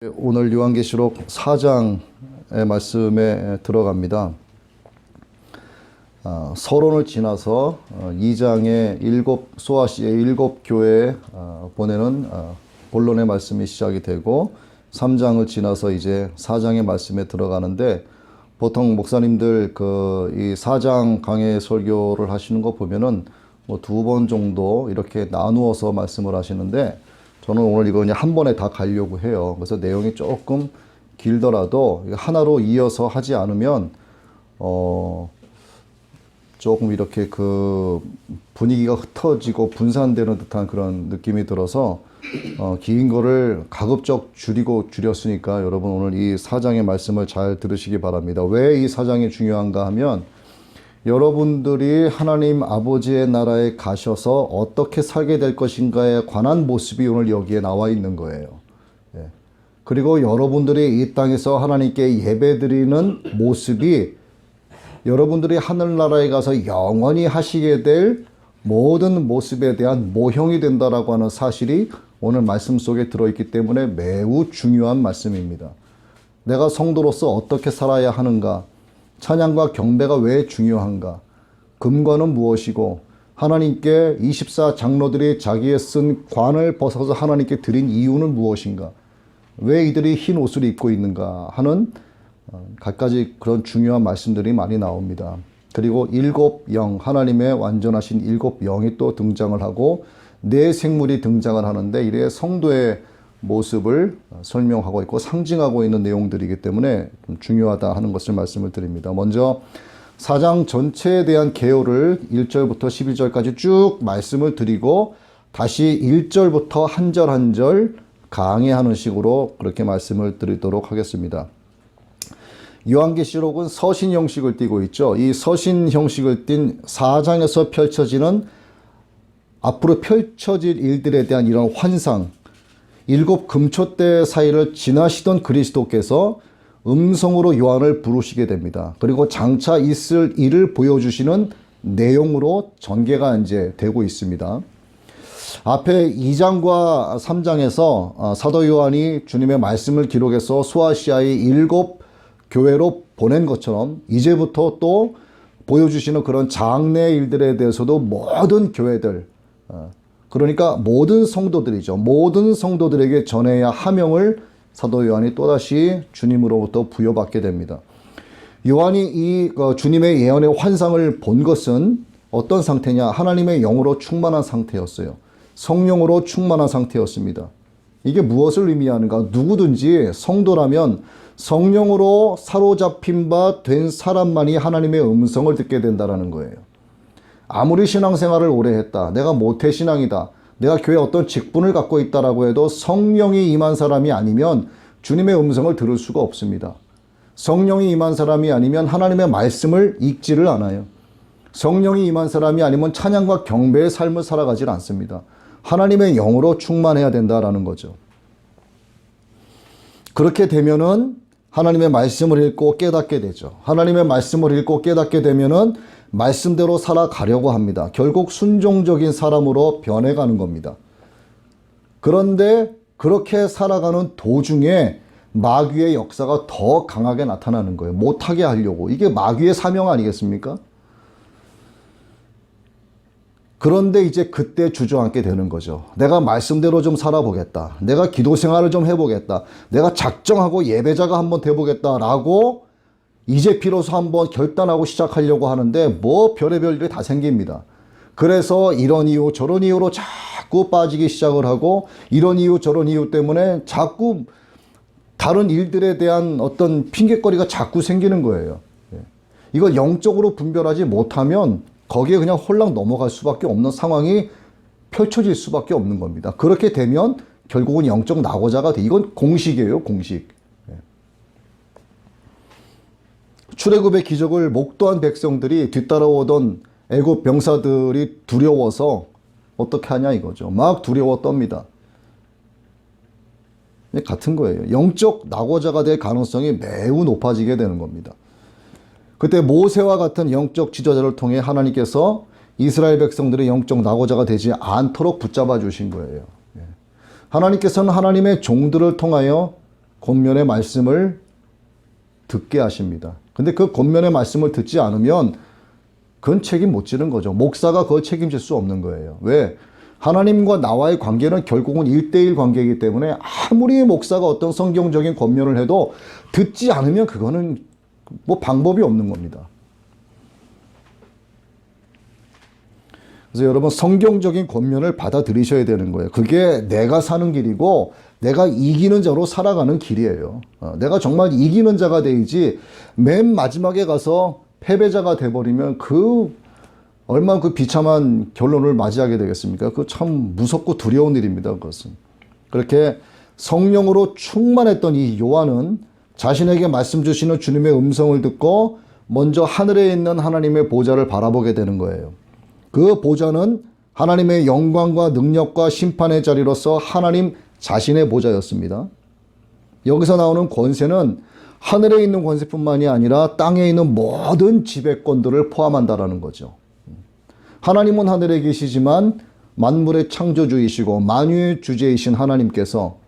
오늘 요한계시록 4장의 말씀에 들어갑니다. 서론을 지나서 2장의 소아시의 7교회에 보내는 본론의 말씀이 시작이 되고 3장을 지나서 이제 4장의 말씀에 들어가는데, 보통 목사님들 이 4장 강해 설교를 하시는 거 보면은 뭐 2번 정도 이렇게 나누어서 말씀을 하시는데, 저는 오늘 이거 그냥 한 번에 다 가려고 해요. 그래서 내용이 조금 길더라도 하나로 이어서 하지 않으면 조금 이렇게 분위기가 흩어지고 분산되는 듯한 그런 느낌이 들어서 긴 거를 가급적 줄였으니까 여러분 오늘 이 4장의 말씀을 잘 들으시기 바랍니다. 왜 이 4장이 중요한가 하면, 여러분들이 하나님 아버지의 나라에 가셔서 어떻게 살게 될 것인가에 관한 모습이 오늘 여기에 나와 있는 거예요. 그리고 여러분들이 이 땅에서 하나님께 예배드리는 모습이 여러분들이 하늘나라에 가서 영원히 하시게 될 모든 모습에 대한 모형이 된다라고 하는 사실이 오늘 말씀 속에 들어있기 때문에 매우 중요한 말씀입니다. 내가 성도로서 어떻게 살아야 하는가, 찬양과 경배가 왜 중요한가, 금관은 무엇이고, 하나님께 24 장로들이 자기의 쓴 관을 벗어서 하나님께 드린 이유는 무엇인가, 왜 이들이 흰 옷을 입고 있는가 하는 갖가지 그런 중요한 말씀들이 많이 나옵니다. 그리고 7영, 하나님의 완전하신 7영이 또 등장을 하고 네 생물이 등장을 하는데, 이래 성도의 모습을 설명하고 있고 상징하고 있는 내용들이기 때문에 좀 중요하다 하는 것을 말씀을 드립니다. 먼저 4장 전체에 대한 개요를 1절부터 11절까지 쭉 말씀을 드리고 다시 1절부터 한 절 한 절 강해하는 식으로 그렇게 말씀을 드리도록 하겠습니다. 요한계시록은 서신 형식을 띠고 있죠. 이 서신 형식을 띤 4장에서 펼쳐지는, 앞으로 펼쳐질 일들에 대한 이런 환상, 7 금초대 사이를 지나시던 그리스도께서 음성으로 요한을 부르시게 됩니다. 그리고 장차 있을 일을 보여주시는 내용으로 전개가 이제 되고 있습니다. 앞에 2장과 3장에서 사도 요한이 주님의 말씀을 기록해서 소아시아의 7 교회로 보낸 것처럼 이제부터 또 보여주시는 그런 장래 일들에 대해서도 모든 교회들, 그러니까 모든 성도들이죠. 모든 성도들에게 전해야 하명을 사도 요한이 또다시 주님으로부터 부여받게 됩니다. 요한이 이 주님의 예언의 환상을 본 것은 어떤 상태냐? 하나님의 영으로 충만한 상태였어요. 성령으로 충만한 상태였습니다. 이게 무엇을 의미하는가? 누구든지 성도라면 성령으로 사로잡힌 바 된 사람만이 하나님의 음성을 듣게 된다는 거예요. 아무리 신앙생활을 오래 했다, 내가 모태신앙이다, 내가 교회에 어떤 직분을 갖고 있다라고 해도 성령이 임한 사람이 아니면 주님의 음성을 들을 수가 없습니다. 성령이 임한 사람이 아니면 하나님의 말씀을 읽지를 않아요. 성령이 임한 사람이 아니면 찬양과 경배의 삶을 살아가질 않습니다. 하나님의 영으로 충만해야 된다라는 거죠. 그렇게 되면은 하나님의 말씀을 읽고 깨닫게 되죠. 하나님의 말씀을 읽고 깨닫게 되면은 말씀대로 살아가려고 합니다. 결국 순종적인 사람으로 변해가는 겁니다. 그런데 그렇게 살아가는 도중에 마귀의 역사가 더 강하게 나타나는 거예요. 못하게 하려고. 이게 마귀의 사명 아니겠습니까? 그런데 이제 그때 주저앉게 되는 거죠. 내가 말씀대로 좀 살아보겠다, 내가 기도 생활을 좀 해보겠다, 내가 작정하고 예배자가 한번 돼보겠다라고 이제 비로소 한번 결단하고 시작하려고 하는데 뭐 별의별 일이 다 생깁니다. 그래서 이런 이유 저런 이유로 자꾸 빠지기 시작을 하고, 이런 이유 저런 이유 때문에 자꾸 다른 일들에 대한 어떤 핑계거리가 자꾸 생기는 거예요. 이걸 영적으로 분별하지 못하면 거기에 그냥 홀랑 넘어갈 수밖에 없는 상황이 펼쳐질 수밖에 없는 겁니다. 그렇게 되면 결국은 영적 낙오자가 돼. 이건 공식이에요, 공식. 출애굽의 기적을 목도한 백성들이 뒤따라오던 애굽 병사들이 두려워서 어떻게 하냐 이거죠. 막 두려워 떱니다. 같은 거예요. 영적 낙오자가 될 가능성이 매우 높아지게 되는 겁니다. 그때 모세와 같은 영적 지도자를 통해 하나님께서 이스라엘 백성들의 영적 낙오자가 되지 않도록 붙잡아 주신 거예요. 하나님께서는 하나님의 종들을 통하여 권면의 말씀을 듣게 하십니다. 근데 그 권면의 말씀을 듣지 않으면 그건 책임 못 지는 거죠. 목사가 그걸 책임질 수 없는 거예요. 왜? 하나님과 나와의 관계는 결국은 1대1 관계이기 때문에 아무리 목사가 어떤 성경적인 권면을 해도 듣지 않으면 그거는 뭐 방법이 없는 겁니다. 그래서 여러분 성경적인 권면을 받아들이셔야 되는 거예요. 그게 내가 사는 길이고 내가 이기는 자로 살아가는 길이에요. 내가 정말 이기는 자가 되지 맨 마지막에 가서 패배자가 돼버리면 얼마나 그 비참한 결론을 맞이하게 되겠습니까? 그 참 무섭고 두려운 일입니다. 그것은. 그렇게 성령으로 충만했던 이 요한은 자신에게 말씀 주시는 주님의 음성을 듣고 먼저 하늘에 있는 하나님의 보좌를 바라보게 되는 거예요. 그 보좌는 하나님의 영광과 능력과 심판의 자리로서 하나님 자신의 보좌였습니다. 여기서 나오는 권세는 하늘에 있는 권세뿐만이 아니라 땅에 있는 모든 지배권들을 포함한다라는 거죠. 하나님은 하늘에 계시지만 만물의 창조주이시고 만유의 주제이신 하나님께서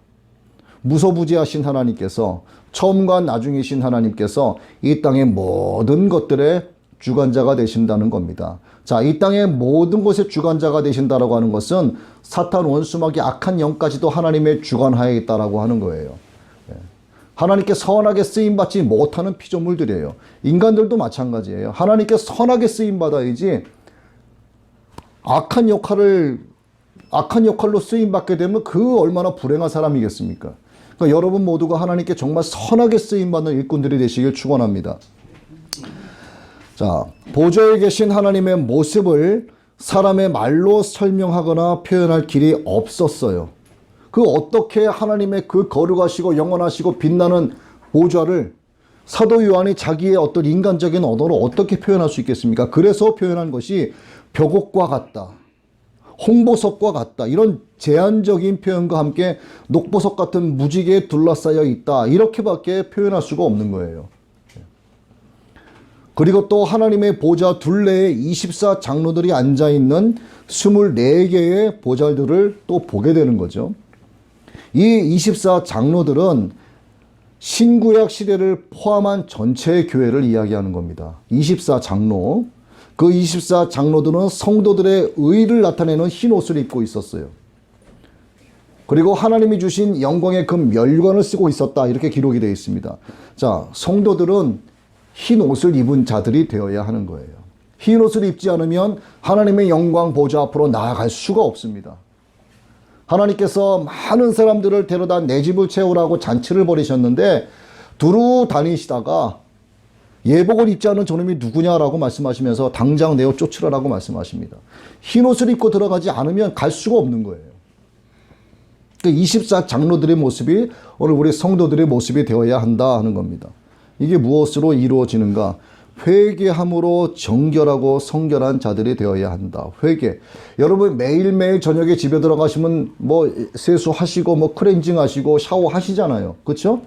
무소부지하신 하나님께서 처음과 나중이신 하나님께서 이 땅의 모든 것들의 주관자가 되신다는 겁니다. 자, 이 땅의 모든 것의 주관자가 되신다라고 하는 것은 사탄 원수마귀 악한 영까지도 하나님의 주관하에 있다라고 하는 거예요. 하나님께 선하게 쓰임받지 못하는 피조물들이에요. 인간들도 마찬가지예요. 하나님께 선하게 쓰임받아야지 악한 역할로 쓰임받게 되면 그 얼마나 불행한 사람이겠습니까? 그러니까 여러분 모두가 하나님께 정말 선하게 쓰임받는 일꾼들이 되시길 축원합니다. 자, 보좌에 계신 하나님의 모습을 사람의 말로 설명하거나 표현할 길이 없었어요. 그 어떻게 하나님의 그 거룩하시고 영원하시고 빛나는 보좌를 사도 요한이 자기의 어떤 인간적인 언어로 어떻게 표현할 수 있겠습니까? 그래서 표현한 것이 벽옥과 같다, 홍보석과 같다, 이런 제한적인 표현과 함께 녹보석 같은 무지개에 둘러싸여 있다, 이렇게밖에 표현할 수가 없는 거예요. 그리고 또 하나님의 보좌 둘레에 24 장로들이 앉아있는 24개의 보좌들을 또 보게 되는 거죠. 이 24 장로들은 신구약 시대를 포함한 전체 교회를 이야기하는 겁니다. 24 장로. 그 24 장로들은 성도들의 의를 나타내는 흰 옷을 입고 있었어요. 그리고 하나님이 주신 영광의 그 멸관을 쓰고 있었다, 이렇게 기록이 되어 있습니다. 자, 성도들은 흰 옷을 입은 자들이 되어야 하는 거예요. 흰 옷을 입지 않으면 하나님의 영광 보좌 앞으로 나아갈 수가 없습니다. 하나님께서 많은 사람들을 데려다 내 집을 채우라고 잔치를 벌이셨는데 두루 다니시다가 예복을 입지 않은 저놈이 누구냐라고 말씀하시면서 당장 내어 쫓으라라고 말씀하십니다. 흰 옷을 입고 들어가지 않으면 갈 수가 없는 거예요. 24 장로들의 모습이 오늘 우리 성도들의 모습이 되어야 한다 하는 겁니다. 이게 무엇으로 이루어지는가? 회개함으로 정결하고 성결한 자들이 되어야 한다. 회개. 여러분 매일매일 저녁에 집에 들어가시면 뭐 세수하시고 뭐 클렌징 하시고 샤워하시잖아요. 그렇죠?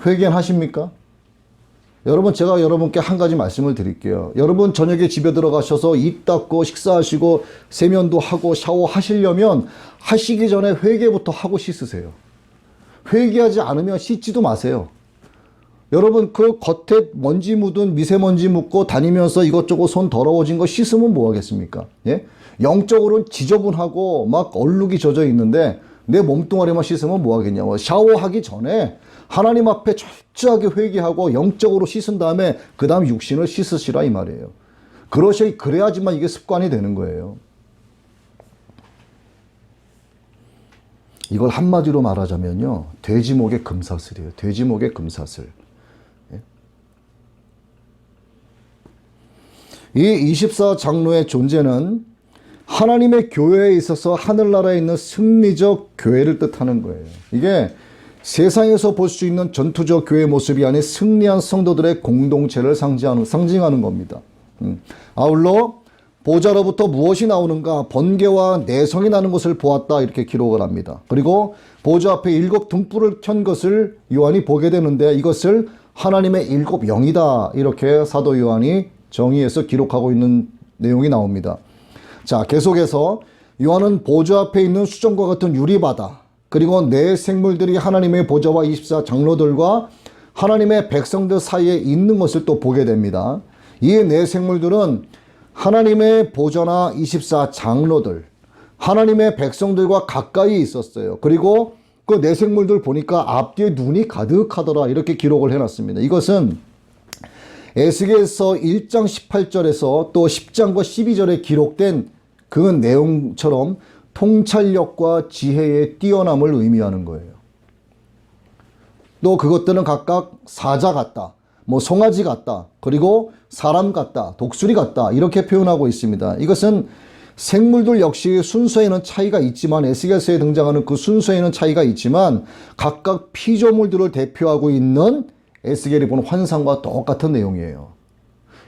회개는 하십니까? 여러분 제가 여러분께 한 가지 말씀을 드릴게요. 여러분 저녁에 집에 들어가셔서 입 닦고 식사하시고 세면도 하고 샤워하시려면 하시기 전에 회개부터 하고 씻으세요. 회개하지 않으면 씻지도 마세요. 여러분 그 겉에 먼지 묻은 미세먼지 묻고 다니면서 이것저것 손 더러워진 거 씻으면 뭐 하겠습니까? 예? 영적으로는 지저분하고 막 얼룩이 젖어 있는데 내 몸뚱아리만 씻으면 뭐 하겠냐고. 샤워하기 전에 하나님 앞에 철저하게 회개하고 영적으로 씻은 다음에 그 다음 육신을 씻으시라 이 말이에요. 그래야지만 이게 습관이 되는 거예요. 이걸 한마디로 말하자면요, 돼지목의 금사슬이에요. 돼지목의 금사슬. 이 24 장로의 존재는 하나님의 교회에 있어서 하늘나라에 있는 승리적 교회를 뜻하는 거예요. 이게 세상에서 볼 수 있는 전투적 교회의 모습이 아닌 승리한 성도들의 공동체를 상징하는 겁니다. 아울러 보좌로부터 무엇이 나오는가? 번개와 내성이 나는 것을 보았다, 이렇게 기록을 합니다. 그리고 보좌 앞에 7 등불을 켠 것을 요한이 보게 되는데 이것을 하나님의 7 영이다, 이렇게 사도 요한이 정의해서 기록하고 있는 내용이 나옵니다. 자, 계속해서 요한은 보좌 앞에 있는 수정과 같은 유리바다, 그리고 내 생물들이 하나님의 보좌와 24 장로들과 하나님의 백성들 사이에 있는 것을 또 보게 됩니다. 이 네 생물들은 하나님의 보좌나 24 장로들, 하나님의 백성들과 가까이 있었어요. 그리고 그 네 생물들 보니까 앞뒤에 눈이 가득하더라, 이렇게 기록을 해놨습니다. 이것은 에스겔서 1장 18절에서 또 10장과 12절에 기록된 그 내용처럼 통찰력과 지혜의 뛰어남을 의미하는 거예요. 또 그것들은 각각 사자 같다, 뭐 송아지 같다, 그리고 사람 같다, 독수리 같다, 이렇게 표현하고 있습니다. 이것은 생물들 역시 순서에는 차이가 있지만, 에스겔서에 등장하는 그 순서에는 차이가 있지만 각각 피조물들을 대표하고 있는 에스겔이 본 환상과 똑같은 내용이에요.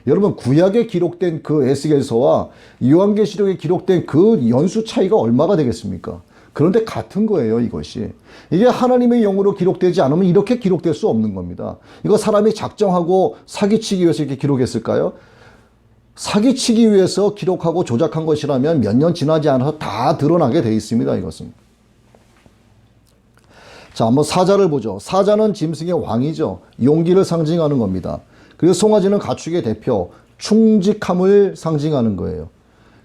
여러분, 구약에 기록된 그 에스겔서와 요한계시록에 기록된 그 연수 차이가 얼마가 되겠습니까? 그런데 같은 거예요, 이것이. 이게 하나님의 영으로 기록되지 않으면 이렇게 기록될 수 없는 겁니다. 이거 사람이 작정하고 사기치기 위해서 이렇게 기록했을까요? 사기치기 위해서 기록하고 조작한 것이라면 몇 년 지나지 않아서 다 드러나게 돼 있습니다, 이것은. 자, 한번 사자를 보죠. 사자는 짐승의 왕이죠. 용기를 상징하는 겁니다. 그리고 송아지는 가축의 대표, 충직함을 상징하는 거예요.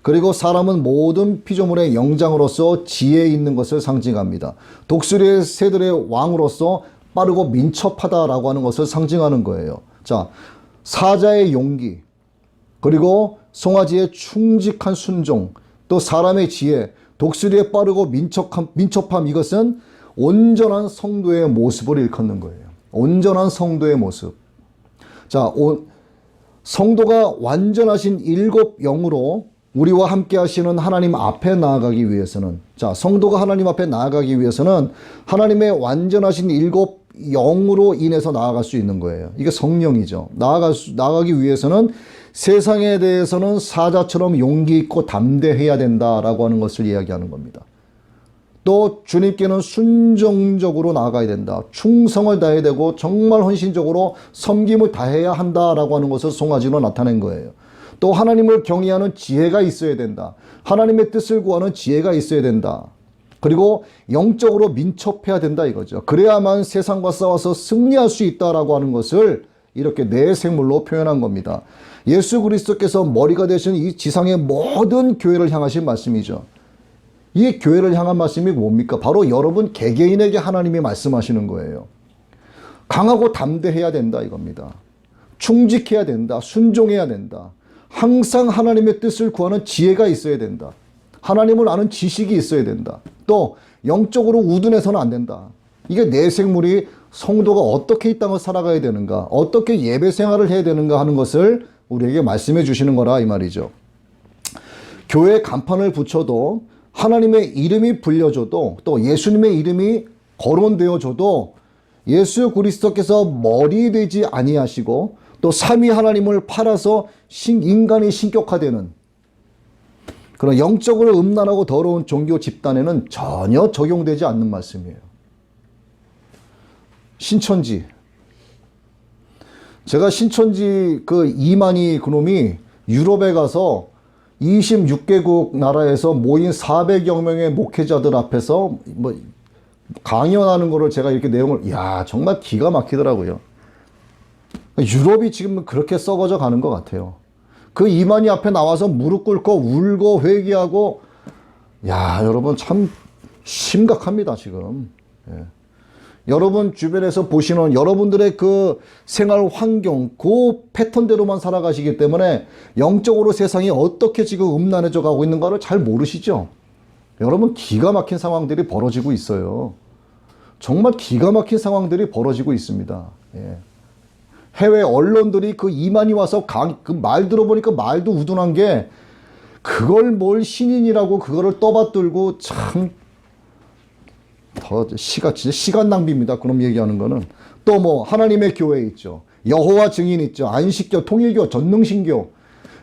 그리고 사람은 모든 피조물의 영장으로서 지혜 있는 것을 상징합니다. 독수리의 새들의 왕으로서 빠르고 민첩하다라고 하는 것을 상징하는 거예요. 자, 사자의 용기, 그리고 송아지의 충직한 순종, 또 사람의 지혜, 독수리의 빠르고 민첩함, 이것은 온전한 성도의 모습을 일컫는 거예요. 온전한 성도의 모습. 자, 성도가 완전하신 일곱 영으로 우리와 함께 하시는 하나님 앞에 나아가기 위해서는, 자, 성도가 하나님 앞에 나아가기 위해서는 하나님의 완전하신 일곱 영으로 인해서 나아갈 수 있는 거예요. 이게 성령이죠. 나아가기 위해서는 세상에 대해서는 사자처럼 용기 있고 담대해야 된다라고 하는 것을 이야기하는 겁니다. 또 주님께는 순종적으로 나아가야 된다. 충성을 다해야 되고 정말 헌신적으로 섬김을 다해야 한다라고 하는 것을 송아지로 나타낸 거예요. 또 하나님을 경외하는 지혜가 있어야 된다. 하나님의 뜻을 구하는 지혜가 있어야 된다. 그리고 영적으로 민첩해야 된다, 이거죠. 그래야만 세상과 싸워서 승리할 수 있다라고 하는 것을 이렇게 네 생물로 표현한 겁니다. 예수 그리스도께서 머리가 되신 이 지상의 모든 교회를 향하신 말씀이죠. 이 교회를 향한 말씀이 뭡니까? 바로 여러분 개개인에게 하나님이 말씀하시는 거예요. 강하고 담대해야 된다, 이겁니다. 충직해야 된다. 순종해야 된다. 항상 하나님의 뜻을 구하는 지혜가 있어야 된다. 하나님을 아는 지식이 있어야 된다. 또 영적으로 우둔해서는 안 된다. 이게 내 생물이 성도가 어떻게 이 땅을 살아가야 되는가, 어떻게 예배 생활을 해야 되는가 하는 것을 우리에게 말씀해 주시는 거라, 이 말이죠. 교회 간판을 붙여도, 하나님의 이름이 불려줘도, 또 예수님의 이름이 거론되어줘도 예수 그리스도께서 머리 되지 아니하시고 또 삼위 하나님을 팔아서 인간이 신격화되는 그런 영적으로 음란하고 더러운 종교 집단에는 전혀 적용되지 않는 말씀이에요. 신천지. 제가 신천지 그 이만희 그놈이 유럽에 가서 26개국 나라에서 모인 400여 명의 목회자들 앞에서 뭐 강연하는 거를 제가 이렇게 내용을, 야, 정말 기가 막히더라고요. 유럽이 지금 그렇게 썩어져 가는 것 같아요. 그 이만희 앞에 나와서 무릎 꿇고 울고 회개하고, 야, 여러분 참 심각합니다, 지금. 예. 여러분 주변에서 보시는 여러분들의 그 생활 환경, 그 패턴대로만 살아가시기 때문에 영적으로 세상이 어떻게 지금 음란해져 가고 있는가를 잘 모르시죠? 여러분, 기가 막힌 상황들이 벌어지고 있어요. 정말 기가 막힌 상황들이 벌어지고 있습니다. 예. 해외 언론들이 그 이만희 와서 그 말 들어보니까 말도 우둔한 게, 그걸 뭘 신인이라고 그거를 떠받들고, 참 진짜 시간 낭비입니다. 그럼 얘기하는 거는. 또 뭐 하나님의 교회 있죠. 여호와 증인 있죠. 안식교, 통일교, 전능신교.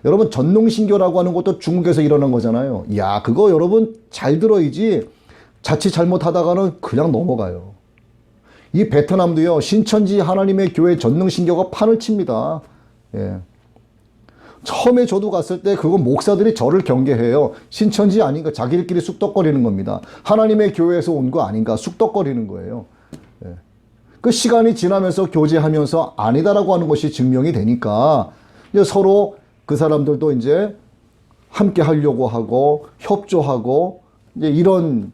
여러분, 전능신교라고 하는 것도 중국에서 일어난 거잖아요. 야, 그거 여러분 잘 들어야지 자칫 잘못하다가는 그냥 넘어가요. 이 베트남도요, 신천지 하나님의 교회 전능신교가 판을 칩니다. 예. 처음에 저도 갔을 때 그건 목사들이 저를 경계해요. 신천지 아닌가, 자기들끼리 쑥덕거리는 겁니다. 하나님의 교회에서 온 거 아닌가, 쑥덕거리는 거예요. 예. 그 시간이 지나면서 교제하면서 아니다라고 하는 것이 증명이 되니까 이제 서로 그 사람들도 이제 함께 하려고 하고 협조하고 이제 이런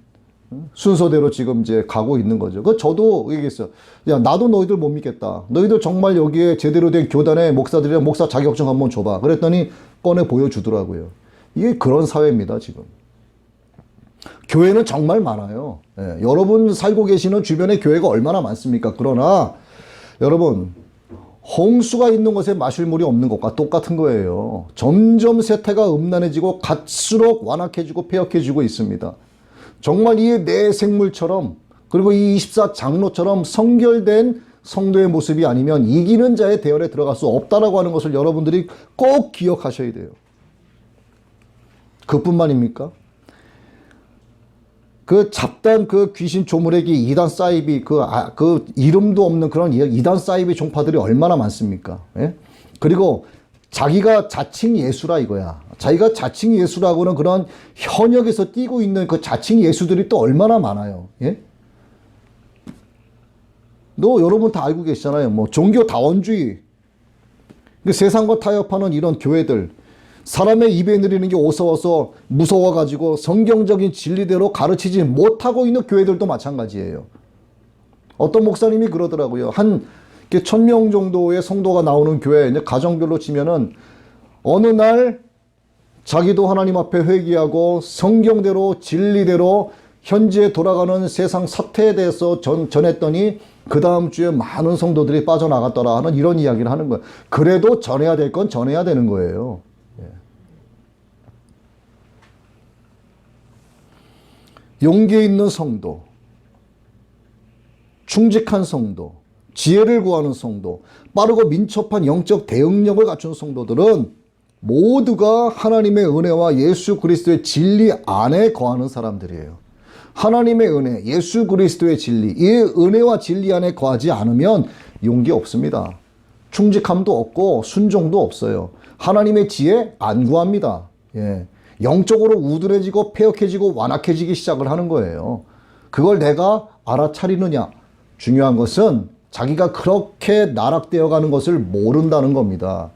순서대로 지금 이제 가고 있는 거죠. 그 저도 얘기했어요. 야, 나도 너희들 못 믿겠다. 너희들 정말 여기에 제대로 된 교단의 목사들이랑 목사 자격증 한번 줘봐. 그랬더니 꺼내 보여주더라고요. 이게 그런 사회입니다, 지금. 교회는 정말 많아요. 예, 여러분 살고 계시는 주변에 교회가 얼마나 많습니까? 그러나 여러분, 홍수가 있는 곳에 마실 물이 없는 것과 똑같은 거예요. 점점 세태가 음란해지고 갈수록 완악해지고 폐역해지고 있습니다. 정말 이 내 생물처럼, 그리고 이 24 장로처럼 성결된 성도의 모습이 아니면 이기는 자의 대열에 들어갈 수 없다라고 하는 것을 여러분들이 꼭 기억하셔야 돼요. 그뿐만입니까? 그 잡단 그 귀신 조무래기 이단 사이비 그 이름도 없는 그런 이단 사이비 종파들이 얼마나 많습니까? 예? 그리고 자기가 자칭 예수라 이거야. 자기가 자칭 예수라고는 그런 현역에서 뛰고 있는 그 자칭 예수들이 또 얼마나 많아요. 예? 여러분 다 알고 계시잖아요. 뭐 종교 다원주의, 세상과 타협하는 이런 교회들, 사람의 입에 느리는 게 어서워서 무서워가지고 성경적인 진리대로 가르치지 못하고 있는 교회들도 마찬가지예요. 어떤 목사님이 그러더라고요. 한 1000명 정도의 성도가 나오는 교회, 이제 가정별로 치면은 어느 날 자기도 하나님 앞에 회개하고 성경대로 진리대로 현재 돌아가는 세상 사태에 대해서 전했더니 그 다음 주에 많은 성도들이 빠져나갔더라 하는 이런 이야기를 하는 거예요. 그래도 전해야 될 건 전해야 되는 거예요. 용기 있는 성도, 충직한 성도, 지혜를 구하는 성도, 빠르고 민첩한 영적 대응력을 갖춘 성도들은 모두가 하나님의 은혜와 예수 그리스도의 진리 안에 거하는 사람들이에요. 하나님의 은혜, 예수 그리스도의 진리, 이 은혜와 진리 안에 거하지 않으면 용기 없습니다. 충직함도 없고 순종도 없어요. 하나님의 지혜 안 구합니다. 예. 영적으로 우둔해지고 폐역해지고 완악해지기 시작을 하는 거예요. 그걸 내가 알아차리느냐. 중요한 것은 자기가 그렇게 나락되어 가는 것을 모른다는 겁니다.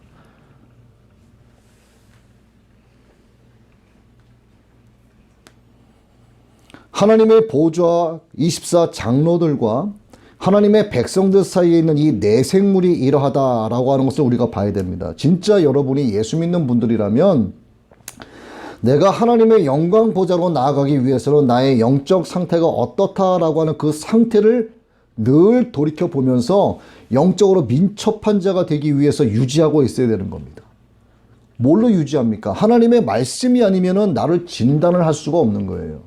하나님의 보좌 24 장로들과 하나님의 백성들 사이에 있는 이 내생물이 이러하다라고 하는 것을 우리가 봐야 됩니다. 진짜 여러분이 예수 믿는 분들이라면 내가 하나님의 영광 보좌로 나아가기 위해서는 나의 영적 상태가 어떻다라고 하는 그 상태를 늘 돌이켜보면서 영적으로 민첩한 자가 되기 위해서 유지하고 있어야 되는 겁니다. 뭘로 유지합니까? 하나님의 말씀이 아니면은 나를 진단을 할 수가 없는 거예요.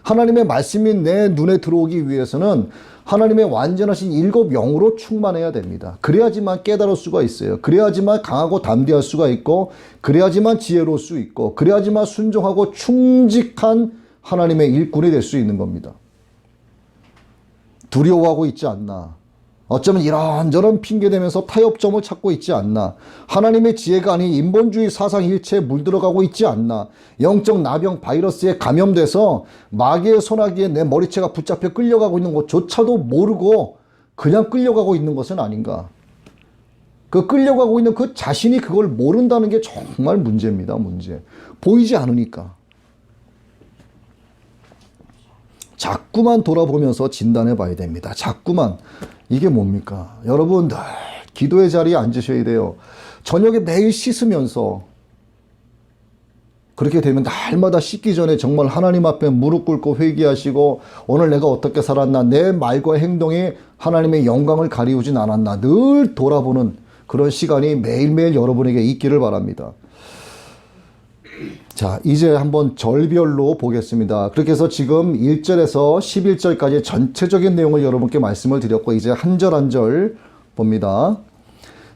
하나님의 말씀이 내 눈에 들어오기 위해서는 하나님의 완전하신 일곱 영으로 충만해야 됩니다. 그래야지만 깨달을 수가 있어요. 그래야지만 강하고 담대할 수가 있고, 그래야지만 지혜로울 수 있고, 그래야지만 순종하고 충직한 하나님의 일꾼이 될 수 있는 겁니다. 두려워하고 있지 않나. 어쩌면 이런저런 핑계대면서 타협점을 찾고 있지 않나. 하나님의 지혜가 아닌 인본주의 사상 일체에 물들어가고 있지 않나. 영적 나병 바이러스에 감염돼서 마귀의 소나기에 내 머리채가 붙잡혀 끌려가고 있는 것조차도 모르고 그냥 끌려가고 있는 것은 아닌가. 그 끌려가고 있는 그 자신이 그걸 모른다는 게 정말 문제입니다. 문제. 보이지 않으니까. 자꾸만 돌아보면서 진단해 봐야 됩니다. 자꾸만. 이게 뭡니까? 여러분 늘 기도의 자리에 앉으셔야 돼요. 저녁에 매일 씻으면서 그렇게 되면 날마다 씻기 전에 정말 하나님 앞에 무릎 꿇고 회개하시고 오늘 내가 어떻게 살았나, 내 말과 행동이 하나님의 영광을 가리우진 않았나 늘 돌아보는 그런 시간이 매일매일 여러분에게 있기를 바랍니다. 자, 이제 한번 절별로 보겠습니다. 그렇게 해서 지금 1절에서 11절까지 전체적인 내용을 여러분께 말씀을 드렸고, 이제 한 절 한 절 봅니다.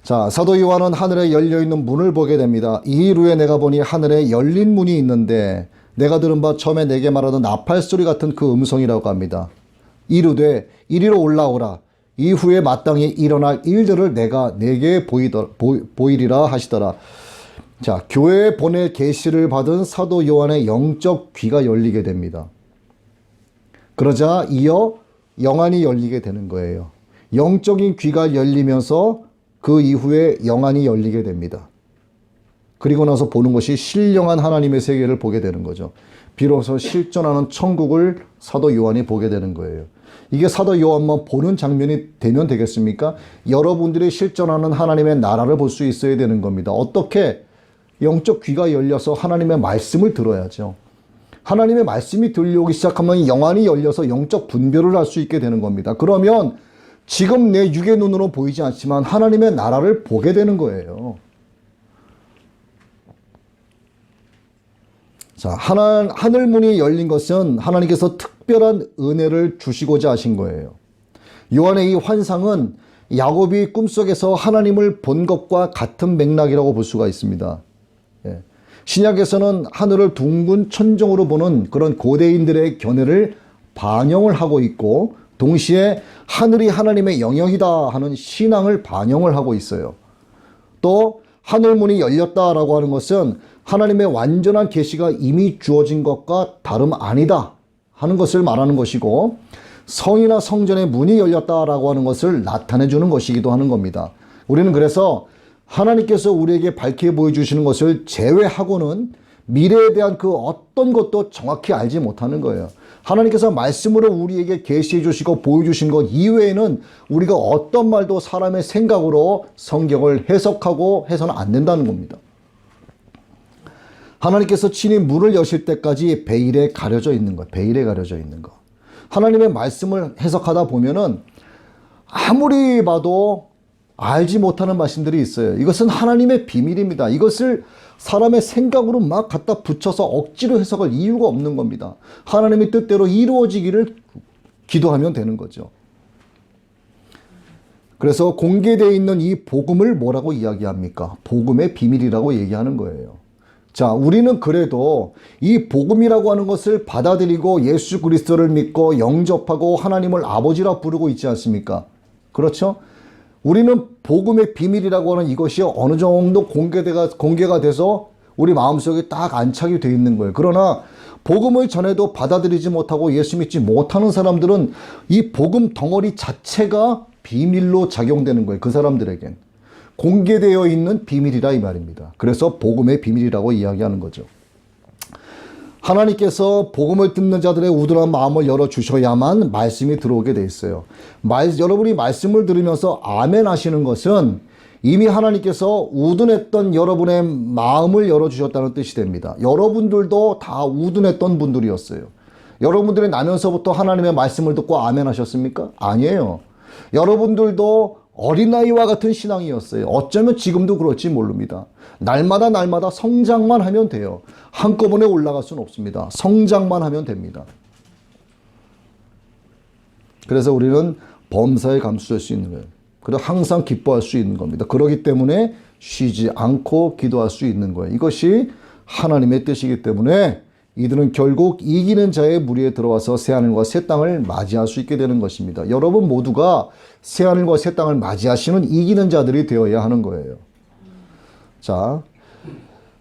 자, 사도 요한은 하늘에 열려있는 문을 보게 됩니다. 이 일 후에 내가 보니 하늘에 열린 문이 있는데 내가 들은 바 처음에 내게 말하던 나팔소리 같은 그 음성이라고 합니다. 이르되 이리로 올라오라. 이후에 마땅히 일어날 일들을 내가 내게 보이리라 하시더라. 자, 교회에 보낼 계시를 받은 사도 요한의 영적 귀가 열리게 됩니다. 그러자 이어 영안이 열리게 되는 거예요. 영적인 귀가 열리면서 그 이후에 영안이 열리게 됩니다. 그리고 나서 보는 것이 신령한 하나님의 세계를 보게 되는 거죠. 비로소 실존하는 천국을 사도 요한이 보게 되는 거예요. 이게 사도 요한만 보는 장면이 되면 되겠습니까? 여러분들이 실존하는 하나님의 나라를 볼 수 있어야 되는 겁니다. 어떻게? 영적 귀가 열려서 하나님의 말씀을 들어야죠. 하나님의 말씀이 들려오기 시작하면 영안이 열려서 영적 분별을 할 수 있게 되는 겁니다. 그러면 지금 내 육의 눈으로 보이지 않지만 하나님의 나라를 보게 되는 거예요. 자, 하늘 문이 열린 것은 하나님께서 특별한 은혜를 주시고자 하신 거예요. 요한의 이 환상은 야곱이 꿈속에서 하나님을 본 것과 같은 맥락이라고 볼 수가 있습니다. 예. 신약에서는 하늘을 둥근 천정으로 보는 그런 고대인들의 견해를 반영을 하고 있고, 동시에 하늘이 하나님의 영역이다 하는 신앙을 반영을 하고 있어요. 또 하늘문이 열렸다라고 하는 것은 하나님의 완전한 계시가 이미 주어진 것과 다름 아니다 하는 것을 말하는 것이고, 성이나 성전의 문이 열렸다라고 하는 것을 나타내 주는 것이기도 하는 겁니다. 우리는 그래서 하나님께서 우리에게 밝게 보여주시는 것을 제외하고는 미래에 대한 그 어떤 것도 정확히 알지 못하는 거예요. 하나님께서 말씀으로 우리에게 계시해 주시고 보여주신 것 이외에는 우리가 어떤 말도 사람의 생각으로 성경을 해석하고 해서는 안 된다는 겁니다. 하나님께서 친히 문을 여실 때까지 베일에 가려져 있는 것, 베일에 가려져 있는 것. 하나님의 말씀을 해석하다 보면은 아무리 봐도 알지 못하는 말씀들이 있어요. 이것은 하나님의 비밀입니다. 이것을 사람의 생각으로 막 갖다 붙여서 억지로 해석할 이유가 없는 겁니다. 하나님의 뜻대로 이루어지기를 기도하면 되는 거죠. 그래서 공개되어 있는 이 복음을 뭐라고 이야기합니까? 복음의 비밀이라고 얘기하는 거예요. 자, 우리는 그래도 이 복음이라고 하는 것을 받아들이고 예수 그리스도를 믿고 영접하고 하나님을 아버지라 부르고 있지 않습니까? 그렇죠? 우리는 복음의 비밀이라고 하는 이것이 어느 정도 공개가 돼서 우리 마음속에 딱 안착이 되어 있는 거예요. 그러나 복음을 전해도 받아들이지 못하고 예수 믿지 못하는 사람들은 이 복음 덩어리 자체가 비밀로 작용되는 거예요. 그 사람들에겐. 공개되어 있는 비밀이라 이 말입니다. 그래서 복음의 비밀이라고 이야기하는 거죠. 하나님께서 복음을 듣는 자들의 우둔한 마음을 열어주셔야만 말씀이 들어오게 돼 있어요. 여러분이 말씀을 들으면서 아멘 하시는 것은 이미 하나님께서 우둔했던 여러분의 마음을 열어주셨다는 뜻이 됩니다. 여러분들도 다 우둔했던 분들이었어요. 여러분들이 나면서부터 하나님의 말씀을 듣고 아멘 하셨습니까? 아니에요. 여러분들도 어린아이와 같은 신앙이었어요. 어쩌면 지금도 그럴지 모릅니다. 날마다 성장만 하면 돼요. 한꺼번에 올라갈 수는 없습니다. 성장만 하면 됩니다. 그래서 우리는 범사에 감수할 수 있는 거예요. 그리고 항상 기뻐할 수 있는 겁니다. 그렇기 때문에 쉬지 않고 기도할 수 있는 거예요. 이것이 하나님의 뜻이기 때문에 이들은 결국 이기는 자의 무리에 들어와서 새하늘과 새 땅을 맞이할 수 있게 되는 것입니다. 여러분 모두가 새하늘과 새 땅을 맞이하시는 이기는 자들이 되어야 하는 거예요. 자,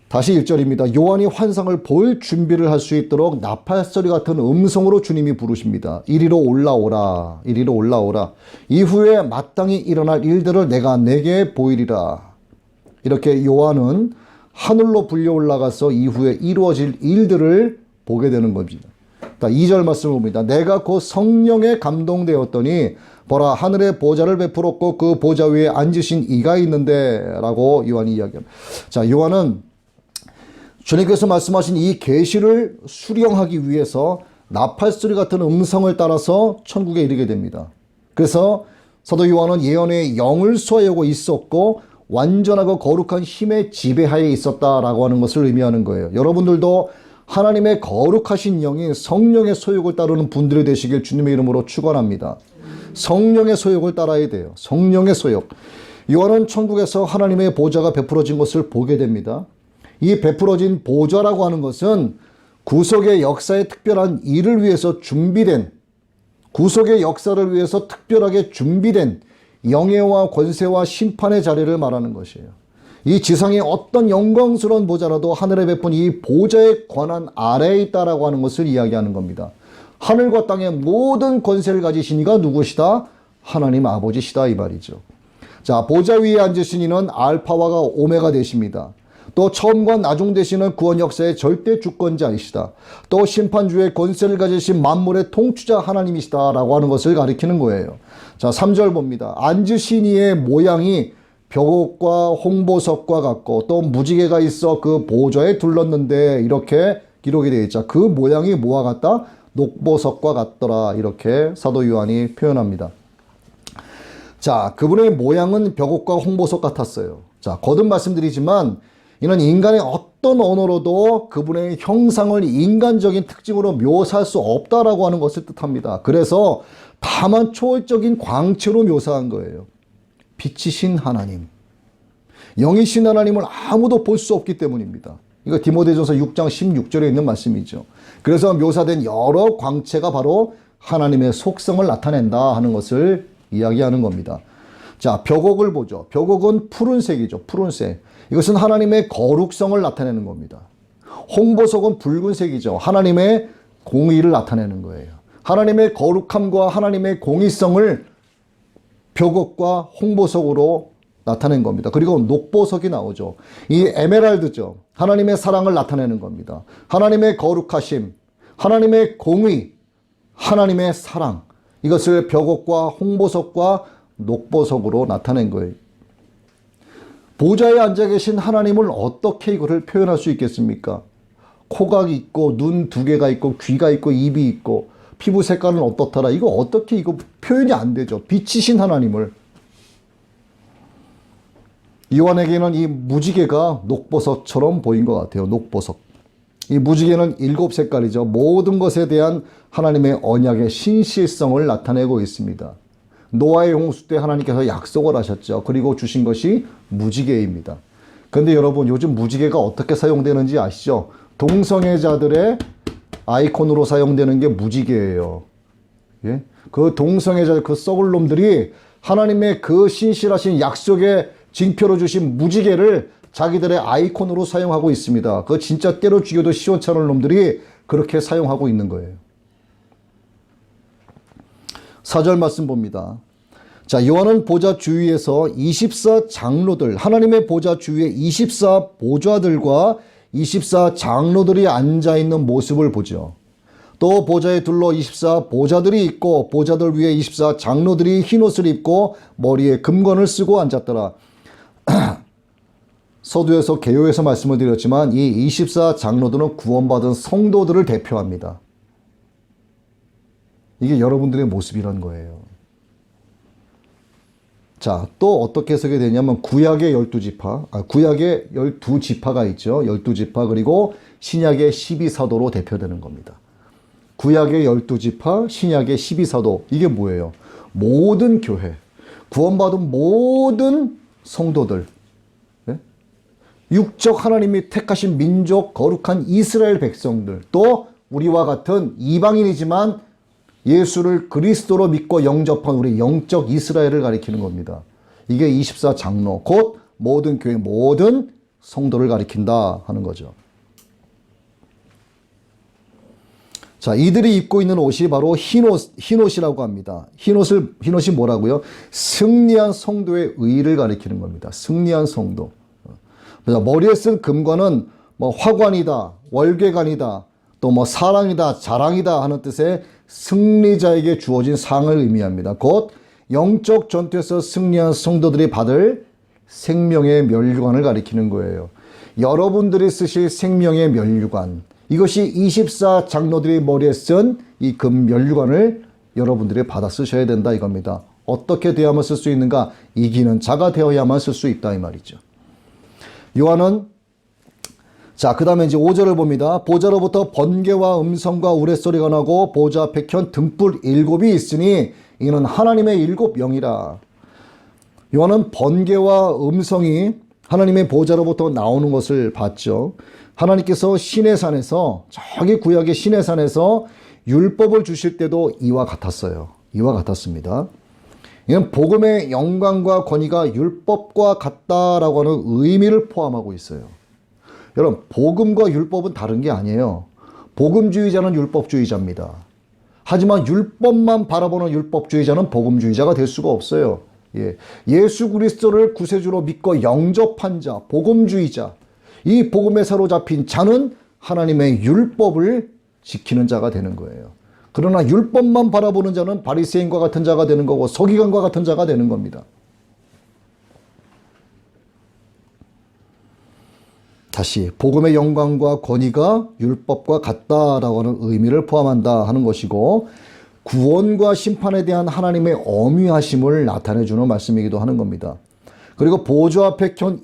다시 1절입니다. 요한이 환상을 볼 준비를 할 수 있도록 나팔소리 같은 음성으로 주님이 부르십니다. 이리로 올라오라, 이리로 올라오라. 이후에 마땅히 일어날 일들을 내가 내게 보이리라. 이렇게 요한은 하늘로 불려 올라가서 이후에 이루어질 일들을 보게 되는 겁니다. 2절 말씀을 봅니다. 내가 곧 성령에 감동되었더니 보라 하늘에 보좌를 베풀었고 그 보좌 위에 앉으신 이가 있는데 라고 요한이 이야기합니다. 자, 요한은 주님께서 말씀하신 이 계시를 수령하기 위해서 나팔소리 같은 음성을 따라서 천국에 이르게 됩니다. 그래서 사도 요한은 예언의 영을 소유하고 있었고 완전하고 거룩한 힘의 지배하에 있었다라고 하는 것을 의미하는 거예요. 여러분들도 하나님의 거룩하신 영이 성령의 소욕을 따르는 분들이 되시길 주님의 이름으로 축원합니다. 성령의 소욕을 따라야 돼요. 성령의 소욕. 요한은 천국에서 하나님의 보좌가 베풀어진 것을 보게 됩니다. 이 베풀어진 보좌라고 하는 것은 구속의 역사에 특별한 일을 위해서 준비된, 구속의 역사를 위해서 특별하게 준비된 영예와 권세와 심판의 자리를 말하는 것이에요. 이 지상의 어떤 영광스러운 보좌라도 하늘에 베푼 이 보좌의 권한 아래에 있다라고 하는 것을 이야기하는 겁니다. 하늘과 땅의 모든 권세를 가지신 이가 누구시다? 하나님 아버지시다 이 말이죠. 자, 보좌 위에 앉으신 이는 알파와 오메가 되십니다. 또 처음과 나중 되시는 구원 역사의 절대 주권자이시다. 또 심판주의 권세를 가지신 만물의 통치자 하나님이시다라고 하는 것을 가리키는 거예요. 자, 3절 봅니다. 앉으신 이의 모양이 벽옥과 홍보석과 같고 또 무지개가 있어 그 보좌에 둘렀는데 이렇게 기록이 되어 있죠. 그 모양이 뭐와 같다? 녹보석과 같더라. 이렇게 사도 요한이 표현합니다. 자, 그분의 모양은 벽옥과 홍보석 같았어요. 자, 거듭 말씀드리지만 이는 인간의 어떤 언어로도 그분의 형상을 인간적인 특징으로 묘사할 수 없다라고 하는 것을 뜻합니다. 그래서 다만 초월적인 광채로 묘사한 거예요. 빛이신 하나님, 영이신 하나님을 아무도 볼 수 없기 때문입니다. 이거 디모데전서 6장 16절에 있는 말씀이죠. 그래서 묘사된 여러 광채가 바로 하나님의 속성을 나타낸다 하는 것을 이야기하는 겁니다. 자, 벽옥을 보죠. 벽옥은 푸른색이죠. 푸른색. 이것은 하나님의 거룩성을 나타내는 겁니다. 홍보석은 붉은색이죠. 하나님의 공의를 나타내는 거예요. 하나님의 거룩함과 하나님의 공의성을 벽옥과 홍보석으로 나타낸 겁니다. 그리고 녹보석이 나오죠. 이 에메랄드죠. 하나님의 사랑을 나타내는 겁니다. 하나님의 거룩하심, 하나님의 공의, 하나님의 사랑, 이것을 벽옥과 홍보석과 녹보석으로 나타낸 거예요. 보좌에 앉아 계신 하나님을 어떻게 이거를 표현할 수 있겠습니까? 코가 있고 눈 2개가 있고 귀가 있고 입이 있고 피부 색깔은 어떻더라. 이거 어떻게 이거 표현이 안 되죠. 빛이신 하나님을. 요한에게는 이 무지개가 녹보석처럼 보인 것 같아요. 녹보석. 이 무지개는 7색깔이죠. 모든 것에 대한 하나님의 언약의 신실성을 나타내고 있습니다. 노아의 홍수 때 하나님께서 약속을 하셨죠. 그리고 주신 것이 무지개입니다. 그런데 여러분 요즘 무지개가 어떻게 사용되는지 아시죠? 동성애자들의 아이콘으로 사용되는 게 무지개예요. 예? 그 동성애자 그 썩을 놈들이 하나님의 그 신실하신 약속의 징표로 주신 무지개를 자기들의 아이콘으로 사용하고 있습니다. 그 진짜 때려 죽여도 시원찮을 놈들이 그렇게 사용하고 있는 거예요. 4절 말씀 봅니다. 자, 요한은 보좌 주위에서 24 장로들, 하나님의 보좌 주위에 24 보좌들과 24 장로들이 앉아있는 모습을 보죠. 또 보좌에 둘러 24 보좌들이 있고 보좌들 위에 24 장로들이 흰옷을 입고 머리에 금관을 쓰고 앉았더라. 서두에서 개요에서 말씀을 드렸지만 이 24 장로들은 구원받은 성도들을 대표합니다. 이게 여러분들의 모습이란 거예요. 자, 또 어떻게 해석이 되냐면 구약의 12지파, 구약의 12지파가 있죠. 12지파 그리고 신약의 12사도로 대표되는 겁니다. 구약의 12지파, 신약의 12사도. 이게 뭐예요? 모든 교회, 구원받은 모든 성도들, 네? 육적 하나님이 택하신 민족, 거룩한 이스라엘 백성들, 또 우리와 같은 이방인이지만 예수를 그리스도로 믿고 영접한 우리 영적 이스라엘을 가리키는 겁니다. 이게 24 장로, 곧 모든 교회, 모든 성도를 가리킨다 하는 거죠. 자, 이들이 입고 있는 옷이 바로 흰옷이라고 합니다. 흰옷이 뭐라고요? 승리한 성도의 의를 가리키는 겁니다. 승리한 성도. 그래서 머리에 쓴 금관은 뭐 화관이다, 월계관이다, 또 뭐 사랑이다, 자랑이다 하는 뜻의 승리자에게 주어진 상을 의미합니다. 곧 영적 전투에서 승리한 성도들이 받을 생명의 면류관을 가리키는 거예요. 여러분들이 쓰실 생명의 면류관, 이것이 24 장로들이 머리에 쓴 이 금 면류관을 여러분들이 받아 쓰셔야 된다 이겁니다. 어떻게 되어야만 쓸 수 있는가? 이기는 자가 되어야만 쓸 수 있다 이 말이죠. 요한은 자, 그 다음에 이제 5절을 봅니다. 보좌로부터 번개와 음성과 우레소리가 나고 보좌 백현 등불 7이 있으니 이는 하나님의 7 영이라. 요한은 번개와 음성이 하나님의 보좌로부터 나오는 것을 봤죠. 하나님께서 시내산에서, 저기 구약의 시내산에서 율법을 주실 때도 이와 같았어요. 이와 같았습니다. 이는 복음의 영광과 권위가 율법과 같다라고 하는 의미를 포함하고 있어요. 여러분, 복음과 율법은 다른 게 아니에요. 복음주의자는 율법주의자입니다. 하지만 율법만 바라보는 율법주의자는 복음주의자가 될 수가 없어요. 예수 그리스도를 구세주로 믿고 영접한 자, 복음주의자, 이 복음에 사로잡힌 자는 하나님의 율법을 지키는 자가 되는 거예요. 그러나 율법만 바라보는 자는 바리새인과 같은 자가 되는 거고 서기관과 같은 자가 되는 겁니다. 다시 복음의 영광과 권위가 율법과 같다라고 하는 의미를 포함한다 하는 것이고, 구원과 심판에 대한 하나님의 엄위하심을 나타내주는 말씀이기도 하는 겁니다. 그리고 보좌 앞에 켠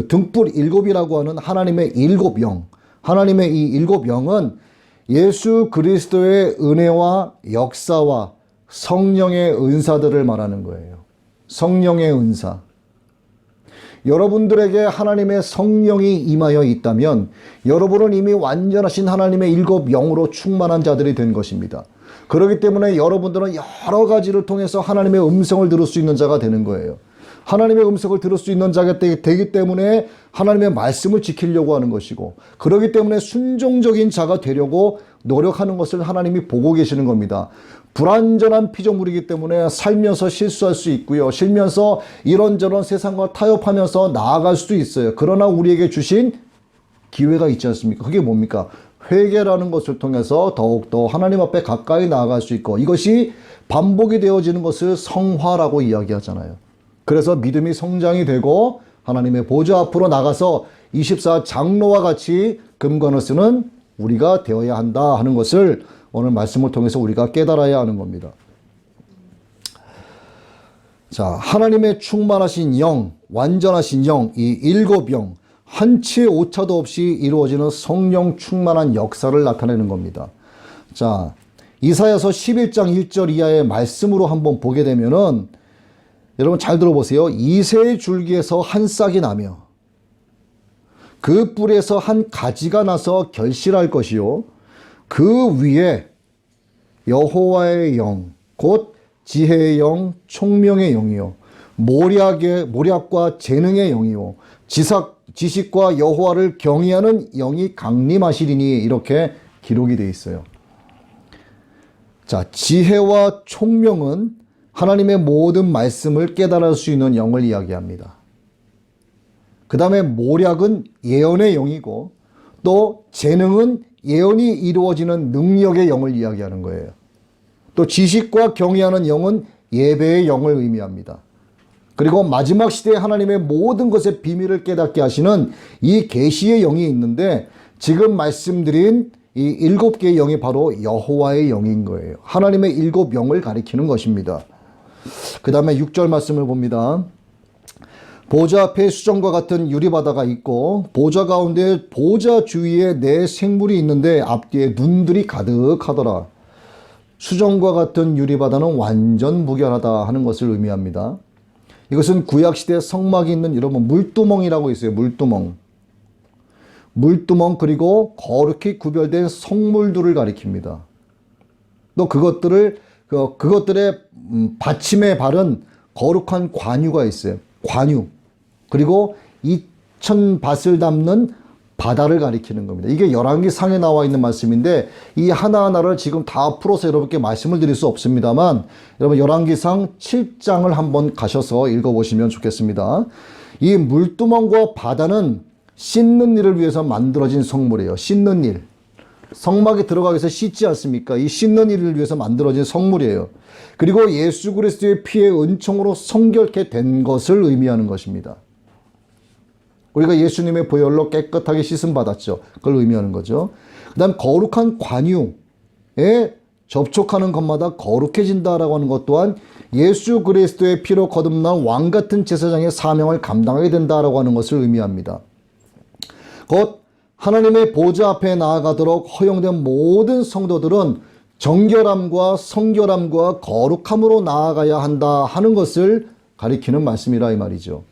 등불 일곱이라고 하는 하나님의 일곱 영, 하나님의 이 일곱 영은 예수 그리스도의 은혜와 역사와 성령의 은사들을 말하는 거예요. 성령의 은사. 여러분들에게 하나님의 성령이 임하여 있다면 여러분은 이미 완전하신 하나님의 일곱 영으로 충만한 자들이 된 것입니다. 그렇기 때문에 여러분들은 여러 가지를 통해서 하나님의 음성을 들을 수 있는 자가 되는 거예요. 하나님의 음성을 들을 수 있는 자가 되기 때문에 하나님의 말씀을 지키려고 하는 것이고, 그렇기 때문에 순종적인 자가 되려고 노력하는 것을 하나님이 보고 계시는 겁니다. 불완전한 피조물이기 때문에 살면서 실수할 수 있고요. 살면서 이런저런 세상과 타협하면서 나아갈 수도 있어요. 그러나 우리에게 주신 기회가 있지 않습니까? 그게 뭡니까? 회개라는 것을 통해서 더욱더 하나님 앞에 가까이 나아갈 수 있고, 이것이 반복이 되어지는 것을 성화라고 이야기하잖아요. 그래서 믿음이 성장이 되고 하나님의 보좌 앞으로 나가서 24 장로와 같이 금관을 쓰는 우리가 되어야 한다 하는 것을 오늘 말씀을 통해서 우리가 깨달아야 하는 겁니다. 자, 하나님의 충만하신 영, 완전하신 영, 이 일곱 영, 한치의 오차도 없이 이루어지는 성령 충만한 역사를 나타내는 겁니다. 자, 이사야서 11장 1절 이하의 말씀으로 한번 보게 되면은, 여러분 잘 들어보세요. 이새의 줄기에서 한 싹이 나며 그 뿔에서 한 가지가 나서 결실할 것이요, 그 위에 여호와의 영, 곧 지혜의 영, 총명의 영이요, 모략과 재능의 영이요, 지식과 여호와를 경외하는 영이 강림하시리니, 이렇게 기록이 되어 있어요. 자, 지혜와 총명은 하나님의 모든 말씀을 깨달을 수 있는 영을 이야기합니다. 그 다음에 모략은 예언의 영이고, 또 재능은 예언이 이루어지는 능력의 영을 이야기하는 거예요. 또 지식과 경외하는 영은 예배의 영을 의미합니다. 그리고 마지막 시대에 하나님의 모든 것의 비밀을 깨닫게 하시는 이 계시의 영이 있는데, 지금 말씀드린 이 일곱 개의 영이 바로 여호와의 영인 거예요. 하나님의 일곱 영을 가리키는 것입니다. 그 다음에 6절 말씀을 봅니다. 보좌 앞에 수정과 같은 유리바다가 있고, 보좌 가운데 보좌 주위에 네 생물이 있는데 앞뒤에 눈들이 가득하더라. 수정과 같은 유리바다는 완전 무결하다 하는 것을 의미합니다. 이것은 구약시대 성막이 있는, 여러분 물두멍이라고 있어요. 물두멍, 그리고 거룩히 구별된 성물들을 가리킵니다. 또 그것들의 받침에 바른 거룩한 관유가 있어요. 관유. 그리고 2000밭을 담는 바다를 가리키는 겁니다. 이게 열왕기상에 나와 있는 말씀인데, 이 하나하나를 지금 다 풀어서 여러분께 말씀을 드릴 수 없습니다만, 여러분 열왕기상 7장을 한번 가셔서 읽어보시면 좋겠습니다. 이 물두멍과 바다는 씻는 일을 위해서 만들어진 성물이에요. 씻는 일. 성막에 들어가기 위해서 씻지 않습니까? 이 씻는 일을 위해서 만들어진 성물이에요. 그리고 예수 그리스도의 피의 은총으로 성결케 된 것을 의미하는 것입니다. 우리가 예수님의 보혈로 깨끗하게 씻음 받았죠. 그걸 의미하는 거죠. 그 다음 거룩한 관유에 접촉하는 것마다 거룩해진다라고 하는 것 또한 예수 그리스도의 피로 거듭난 왕같은 제사장의 사명을 감당하게 된다라고 하는 것을 의미합니다. 곧 하나님의 보좌 앞에 나아가도록 허용된 모든 성도들은 정결함과 성결함과 거룩함으로 나아가야 한다 하는 것을 가리키는 말씀이라 이 말이죠.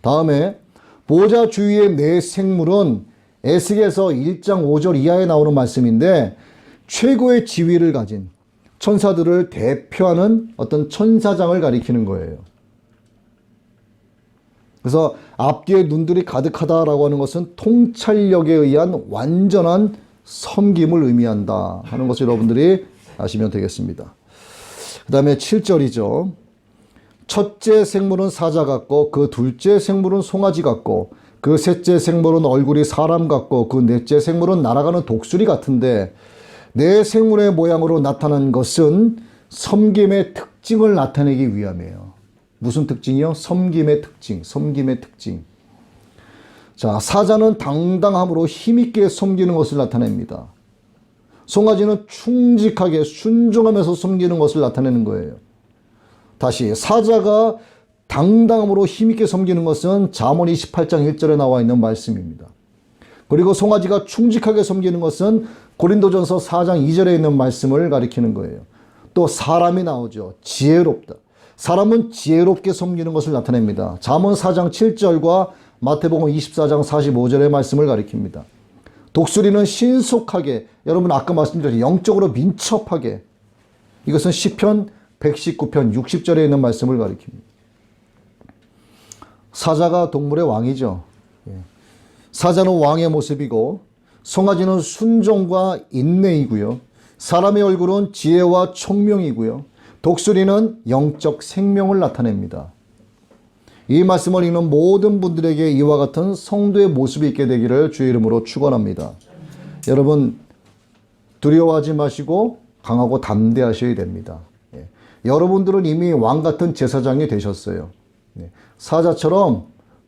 다음에 보좌 주위의 네 생물은 에스겔서 1장 5절 이하에 나오는 말씀인데, 최고의 지위를 가진 천사들을 대표하는 어떤 천사장을 가리키는 거예요. 그래서 앞뒤에 눈들이 가득하다라고 하는 것은 통찰력에 의한 완전한 섬김을 의미한다 하는 것을 여러분들이 아시면 되겠습니다. 그 다음에 7절이죠. 첫째 생물은 사자 같고 그 둘째 생물은 송아지 같고 그 셋째 생물은 얼굴이 사람 같고 그 넷째 생물은 날아가는 독수리 같은데 네 생물의 모양으로 나타난 것은 섬김의 특징을 나타내기 위함이에요. 무슨 특징이요? 섬김의 특징, 섬김의 특징. 자, 사자는 당당함으로 힘있게 섬기는 것을 나타냅니다. 송아지는 충직하게 순종하면서 섬기는 것을 나타내는 거예요. 다시 사자가 당당함으로 힘있게 섬기는 것은 잠언 28장 1절에 나와 있는 말씀입니다. 그리고 송아지가 충직하게 섬기는 것은 고린도전서 4장 2절에 있는 말씀을 가리키는 거예요. 또 사람이 나오죠. 지혜롭다. 사람은 지혜롭게 섬기는 것을 나타냅니다. 잠언 4장 7절과 마태복음 24장 45절의 말씀을 가리킵니다. 독수리는 신속하게, 여러분 아까 말씀드렸죠. 영적으로 민첩하게. 이것은 시편 119편 60절에 있는 말씀을 가리킵니다. 사자가 동물의 왕이죠. 사자는 왕의 모습이고 송아지는 순종과 인내이고요. 사람의 얼굴은 지혜와 총명이고요. 독수리는 영적 생명을 나타냅니다. 이 말씀을 읽는 모든 분들에게 이와 같은 성도의 모습이 있게 되기를 주의 이름으로 축원합니다. 여러분 두려워하지 마시고 강하고 담대하셔야 됩니다. 여러분들은 이미 왕 같은 제사장이 되셨어요. 사자처럼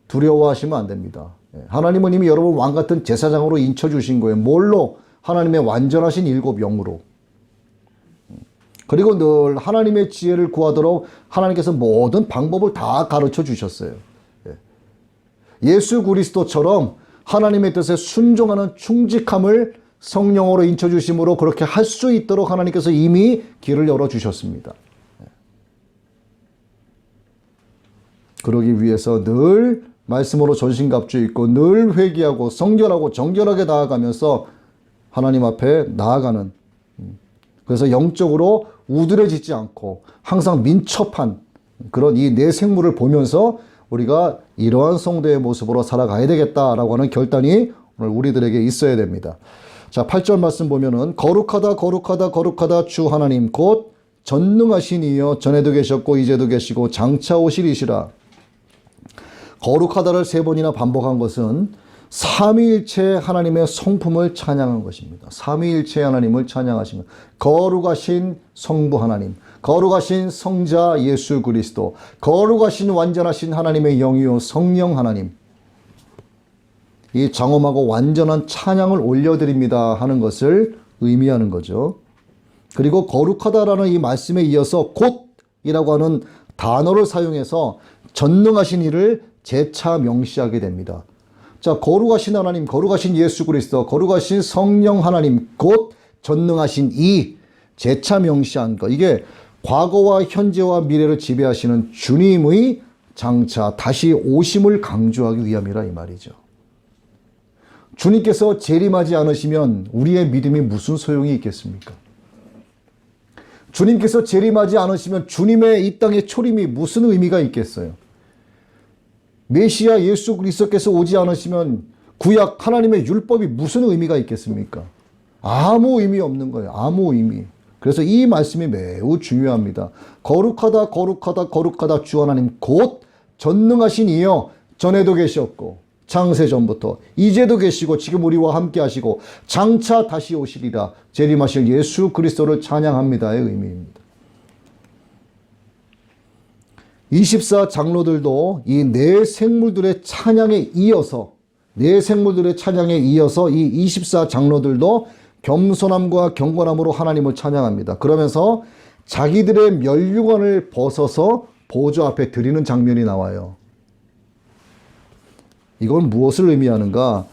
두려워하시면 안 됩니다. 하나님은 이미 여러분 왕 같은 제사장으로 인쳐주신 거예요. 뭘로? 하나님의 완전하신 일곱 영으로. 그리고 늘 하나님의 지혜를 구하도록 하나님께서 모든 방법을 다 가르쳐 주셨어요. 예수 그리스도처럼 하나님의 뜻에 순종하는 충직함을 성령으로 인쳐주심으로 그렇게 할 수 있도록 하나님께서 이미 길을 열어주셨습니다. 그러기 위해서 늘 말씀으로 전신갑주 입고 늘 회개하고 성결하고 정결하게 나아가면서 하나님 앞에 나아가는, 그래서 영적으로 우드러지지 않고 항상 민첩한 그런 이 내 생물을 보면서 우리가 이러한 성도의 모습으로 살아가야 되겠다라고 하는 결단이 오늘 우리들에게 있어야 됩니다. 자, 8절 말씀 보면은 거룩하다 거룩하다 거룩하다 주 하나님 곧 전능하신 이여 전에도 계셨고 이제도 계시고 장차 오시리시라. 거룩하다를 세 번이나 반복한 것은 삼위일체 하나님의 성품을 찬양한 것입니다. 삼위일체 하나님을 찬양하시면 거룩하신 성부 하나님, 거룩하신 성자 예수 그리스도, 거룩하신 완전하신 하나님의 영이요 성령 하나님, 이 장엄하고 완전한 찬양을 올려드립니다 하는 것을 의미하는 거죠. 그리고 거룩하다라는 이 말씀에 이어서 곧이라고 하는 단어를 사용해서 전능하신 이를 재차 명시하게 됩니다. 자, 거룩하신 하나님, 거룩하신 예수 그리스도, 거룩하신 성령 하나님, 곧 전능하신 이 재차 명시한 것. 이게 과거와 현재와 미래를 지배하시는 주님의 장차 다시 오심을 강조하기 위함이라 이 말이죠. 주님께서 재림하지 않으시면 우리의 믿음이 무슨 소용이 있겠습니까? 주님께서 재림하지 않으시면 주님의 이 땅의 초림이 무슨 의미가 있겠어요? 메시아 예수 그리스도께서 오지 않으시면 구약 하나님의 율법이 무슨 의미가 있겠습니까? 아무 의미 없는 거예요. 아무 의미. 그래서 이 말씀이 매우 중요합니다. 거룩하다 거룩하다 거룩하다 주 하나님 곧 전능하신 이여 전에도 계셨고 창세전부터 이제도 계시고 지금 우리와 함께 하시고 장차 다시 오시리라 재림하실 예수 그리스도를 찬양합니다의 의미입니다. 24 장로들도 이 네 생물들의 찬양에 이어서 이 24 장로들도 겸손함과 경건함으로 하나님을 찬양합니다. 그러면서 자기들의 면류관을 벗어서 보좌 앞에 드리는 장면이 나와요. 이건 무엇을 의미하는가?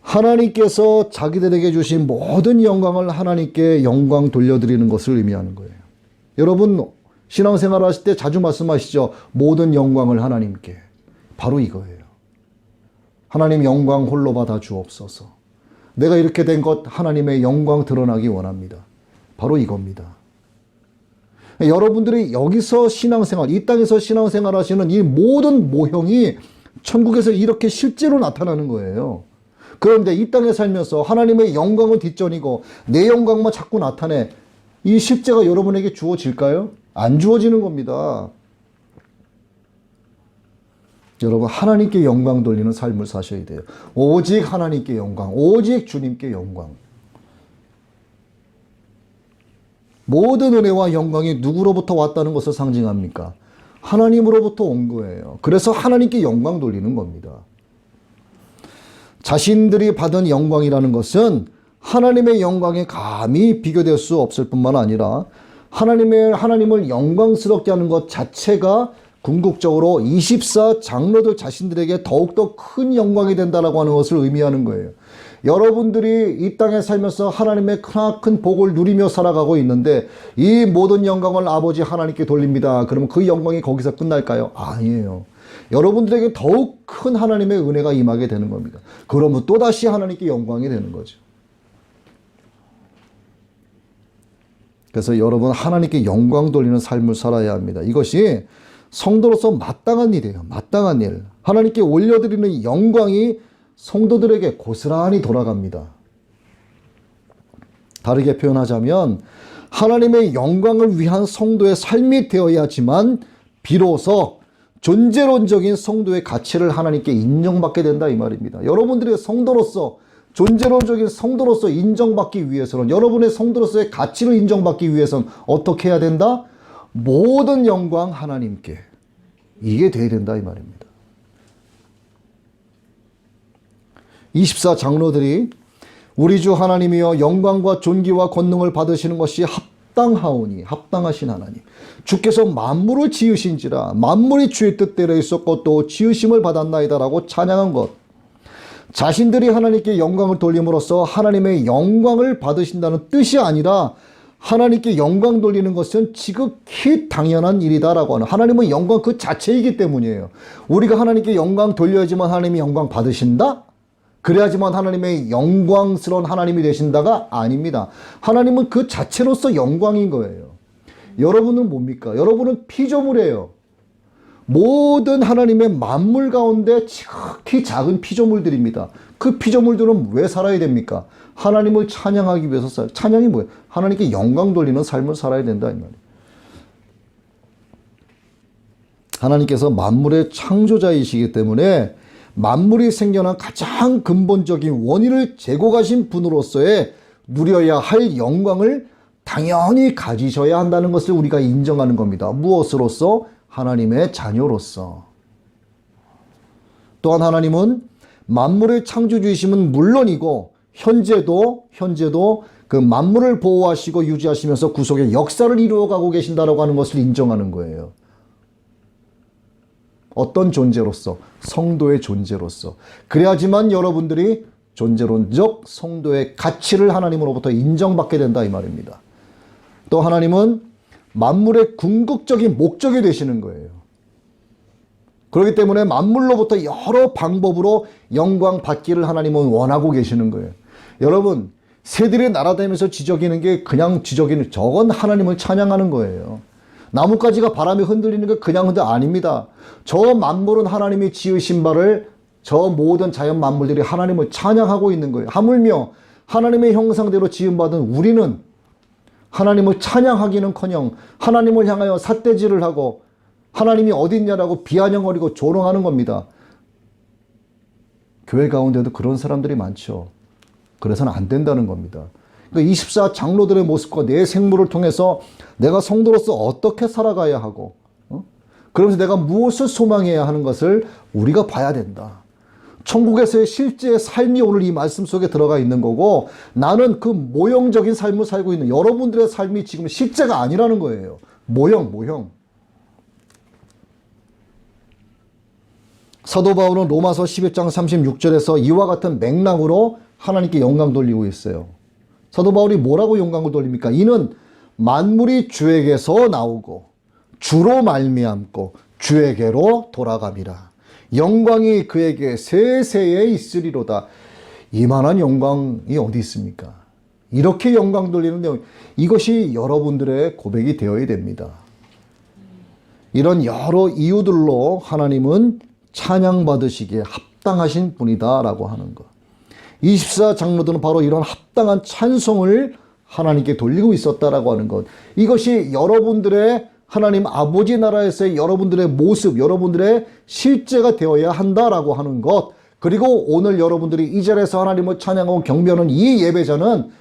하나님께서 자기들에게 주신 모든 영광을 하나님께 영광 돌려드리는 것을 의미하는 거예요. 여러분 신앙생활 하실 때 자주 말씀하시죠. 모든 영광을 하나님께. 바로 이거예요. 하나님 영광 홀로 받아 주옵소서. 내가 이렇게 된 것 하나님의 영광 드러나기 원합니다. 바로 이겁니다. 여러분들이 여기서 신앙생활, 이 땅에서 신앙생활 하시는 이 모든 모형이 천국에서 이렇게 실제로 나타나는 거예요. 그런데 이 땅에 살면서 하나님의 영광을 뒷전이고 내 영광만 자꾸 나타내. 이 실제가 여러분에게 주어질까요? 안 주어지는 겁니다. 여러분, 하나님께 영광 돌리는 삶을 사셔야 돼요. 오직 하나님께 영광, 오직 주님께 영광. 모든 은혜와 영광이 누구로부터 왔다는 것을 상징합니까? 하나님으로부터 온 거예요. 그래서 하나님께 영광 돌리는 겁니다. 자신들이 받은 영광이라는 것은 하나님의 영광에 감히 비교될 수 없을 뿐만 아니라 하나님을 영광스럽게 하는 것 자체가 궁극적으로 24 장로들 자신들에게 더욱더 큰 영광이 된다라고 하는 것을 의미하는 거예요. 여러분들이 이 땅에 살면서 하나님의 크나큰 복을 누리며 살아가고 있는데 이 모든 영광을 아버지 하나님께 돌립니다. 그러면 그 영광이 거기서 끝날까요? 아니에요. 여러분들에게 더욱 큰 하나님의 은혜가 임하게 되는 겁니다. 그러면 또다시 하나님께 영광이 되는 거죠. 그래서 여러분, 하나님께 영광 돌리는 삶을 살아야 합니다. 이것이 성도로서 마땅한 일이에요. 마땅한 일. 하나님께 올려드리는 영광이 성도들에게 고스란히 돌아갑니다. 다르게 표현하자면 하나님의 영광을 위한 성도의 삶이 되어야지만 비로소 존재론적인 성도의 가치를 하나님께 인정받게 된다 이 말입니다. 여러분들의 성도로서, 존재론적인 성도로서 인정받기 위해서는, 여러분의 성도로서의 가치를 인정받기 위해서는 어떻게 해야 된다? 모든 영광 하나님께. 이게 돼야 된다 이 말입니다. 24 장로들이 우리 주 하나님이여 영광과 존귀와 권능을 받으시는 것이 합당하오니, 합당하신 하나님, 주께서 만물을 지으신지라 만물이 주의 뜻대로 있었고 또 지으심을 받았나이다 라고 찬양한 것, 자신들이 하나님께 영광을 돌림으로써 하나님의 영광을 받으신다는 뜻이 아니라 하나님께 영광 돌리는 것은 지극히 당연한 일이다라고 하는, 하나님은 영광 그 자체이기 때문이에요. 우리가 하나님께 영광 돌려야지만 하나님이 영광 받으신다? 그래야지만 하나님의 영광스러운 하나님이 되신다가 아닙니다. 하나님은 그 자체로서 영광인 거예요. 여러분은 뭡니까? 여러분은 피조물이에요. 모든 하나님의 만물 가운데 지극히 작은 피조물들입니다. 그 피조물들은 왜 살아야 됩니까? 하나님을 찬양하기 위해서 살아요. 찬양이 뭐예요? 하나님께 영광 돌리는 삶을 살아야 된다 이 말이에요. 하나님께서 만물의 창조자이시기 때문에 만물이 생겨난 가장 근본적인 원인을 재고 가신 분으로서의 누려야 할 영광을 당연히 가지셔야 한다는 것을 우리가 인정하는 겁니다. 무엇으로서? 하나님의 자녀로서. 또한 하나님은 만물의 창조주이심은 물론이고 현재도 그 만물을 보호하시고 유지하시면서 구속의 역사를 이루어가고 계신다라고 하는 것을 인정하는 거예요. 어떤 존재로서? 성도의 존재로서. 그래야지만 여러분들이 존재론적 성도의 가치를 하나님으로부터 인정받게 된다 이 말입니다. 또 하나님은 만물의 궁극적인 목적이 되시는 거예요. 그렇기 때문에 만물로부터 여러 방법으로 영광 받기를 하나님은 원하고 계시는 거예요. 여러분, 새들이 날아다니면서 지저귀는 게 그냥 지저귀는, 저건 하나님을 찬양하는 거예요. 나뭇가지가 바람에 흔들리는 게 그냥 흔들 아닙니다. 저 만물은 하나님이 지으신 바를, 저 모든 자연 만물들이 하나님을 찬양하고 있는 거예요. 하물며 하나님의 형상대로 지음받은 우리는 하나님을 찬양하기는커녕 하나님을 향하여 삿대질을 하고 하나님이 어딨냐라고 비아냥거리고 조롱하는 겁니다. 교회 가운데도 그런 사람들이 많죠. 그래서는 안 된다는 겁니다. 그러니까 24 장로들의 모습과 내 생물을 통해서 내가 성도로서 어떻게 살아가야 하고, 그러면서 내가 무엇을 소망해야 하는 것을 우리가 봐야 된다. 천국에서의 실제의 삶이 오늘 이 말씀 속에 들어가 있는 거고, 나는 그 모형적인 삶을 살고 있는 여러분들의 삶이 지금 실제가 아니라는 거예요. 모형. 사도 바울은 로마서 11장 36절에서 이와 같은 맥락으로 하나님께 영광 돌리고 있어요. 사도 바울이 뭐라고 영광을 돌립니까? 이는 만물이 주에게서 나오고 주로 말미암고 주에게로 돌아감이라. 영광이 그에게 세세에 있으리로다. 이만한 영광이 어디 있습니까? 이렇게 영광 돌리는 내용, 이것이 여러분들의 고백이 되어야 됩니다. 이런 여러 이유들로 하나님은 찬양받으시기에 합당하신 분이다라고 하는 것. 24장로들은 바로 이런 합당한 찬송을 하나님께 돌리고 있었다라고 하는 것. 이것이 여러분들의 하나님 아버지 나라에서의 여러분들의 모습, 여러분들의 실제가 되어야 한다라고 하는 것. 그리고 오늘 여러분들이 이 자리에서 하나님을 찬양하고 경배하는 이 예배자는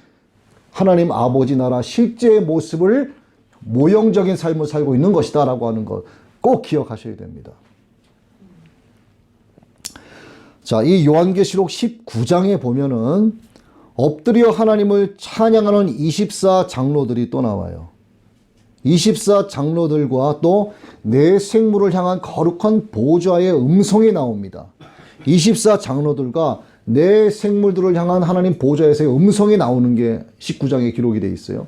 하나님 아버지 나라 실제의 모습을 모형적인 삶을 살고 있는 것이다 라고 하는 것 꼭 기억하셔야 됩니다. 자, 이 요한계시록 19장에 보면은 엎드려 하나님을 찬양하는 24장로들이 또 나와요. 24장로들과 또 내 생물을 향한 거룩한 보좌의 음성이 나옵니다. 24장로들과 내 생물들을 향한 하나님 보좌에서의 음성이 나오는 게 19장에 기록이 되어 있어요.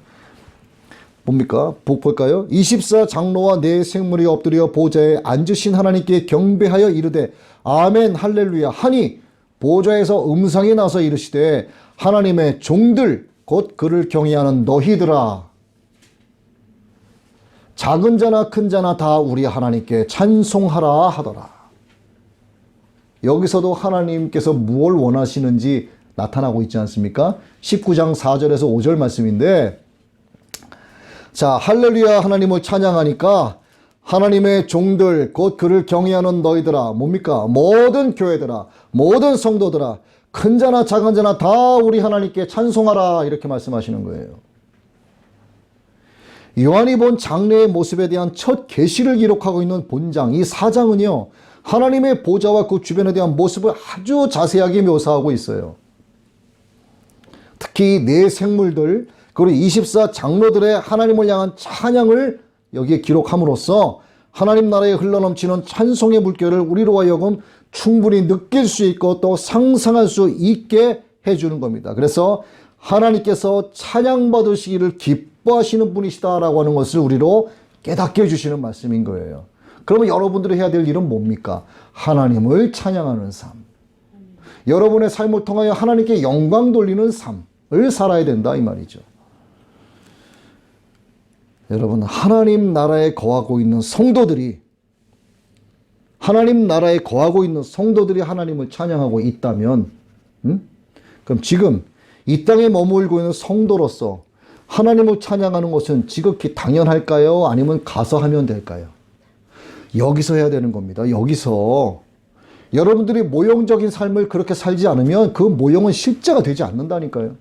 뭡니까? 볼까요? 24장로와 내 생물이 엎드려 보좌에 앉으신 하나님께 경배하여 이르되 아멘 할렐루야 하니 보좌에서 음성이 나서 이르시되 하나님의 종들 곧 그를 경외하는 너희들아 작은 자나 큰 자나 다 우리 하나님께 찬송하라 하더라. 여기서도 하나님께서 무엇을 원하시는지 나타나고 있지 않습니까? 19장 4절에서 5절 말씀인데, 자, 할렐루야 하나님을 찬양하니까 하나님의 종들 곧 그를 경외하는 너희들아, 뭡니까? 모든 교회들아, 모든 성도들아, 큰 자나 작은 자나 다 우리 하나님께 찬송하라 이렇게 말씀하시는 거예요. 요한이 본 장래의 모습에 대한 첫 계시를 기록하고 있는 본장, 이 4장은요 하나님의 보좌와 그 주변에 대한 모습을 아주 자세하게 묘사하고 있어요. 특히 네 생물들 그리고 24장로들의 하나님을 향한 찬양을 여기에 기록함으로써 하나님 나라에 흘러넘치는 찬송의 물결을 우리로 하여금 충분히 느낄 수 있고 또 상상할 수 있게 해주는 겁니다. 그래서 하나님께서 찬양받으시기를 기뻐하시는 분이시다라고 하는 것을 우리로 깨닫게 해주시는 말씀인 거예요. 그러면 여러분들이 해야 될 일은 뭡니까? 하나님을 찬양하는 삶. 여러분의 삶을 통하여 하나님께 영광 돌리는 삶을 살아야 된다 이 말이죠. 여러분, 하나님 나라에 거하고 있는 성도들이 하나님을 찬양하고 있다면 그럼 지금 이 땅에 머물고 있는 성도로서 하나님을 찬양하는 것은 지극히 당연할까요? 아니면 가서 하면 될까요? 여기서 해야 되는 겁니다. 여기서 여러분들이 모형적인 삶을 그렇게 살지 않으면 그 모형은 실제가 되지 않는다니까요.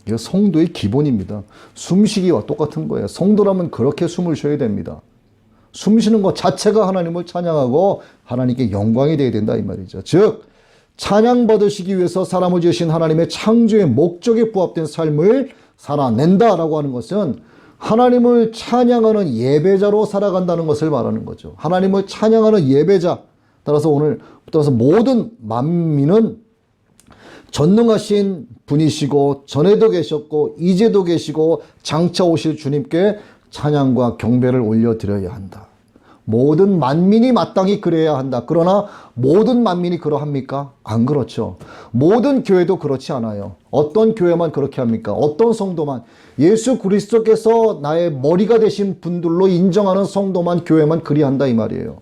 이거 성도의 기본입니다. 숨쉬기와 똑같은 거예요. 성도라면 그렇게 숨을 쉬어야 됩니다. 숨 쉬는 것 자체가 하나님을 찬양하고 하나님께 영광이 되어야 된다 이 말이죠. 즉 찬양받으시기 위해서 사람을 지으신 하나님의 창조의 목적에 부합된 삶을 살아낸다라고 하는 것은 하나님을 찬양하는 예배자로 살아간다는 것을 말하는 거죠. 하나님을 찬양하는 예배자. 따라서 모든 만민은 전능하신 분이시고 전에도 계셨고 이제도 계시고 장차 오실 주님께 찬양과 경배를 올려드려야 한다. 모든 만민이 마땅히 그래야 한다. 그러나 모든 만민이 그러합니까? 안 그렇죠. 모든 교회도 그렇지 않아요. 어떤 교회만 그렇게 합니까? 어떤 성도만, 예수 그리스도께서 나의 머리가 되신 분들로 인정하는 성도만, 교회만 그리한다 이 말이에요.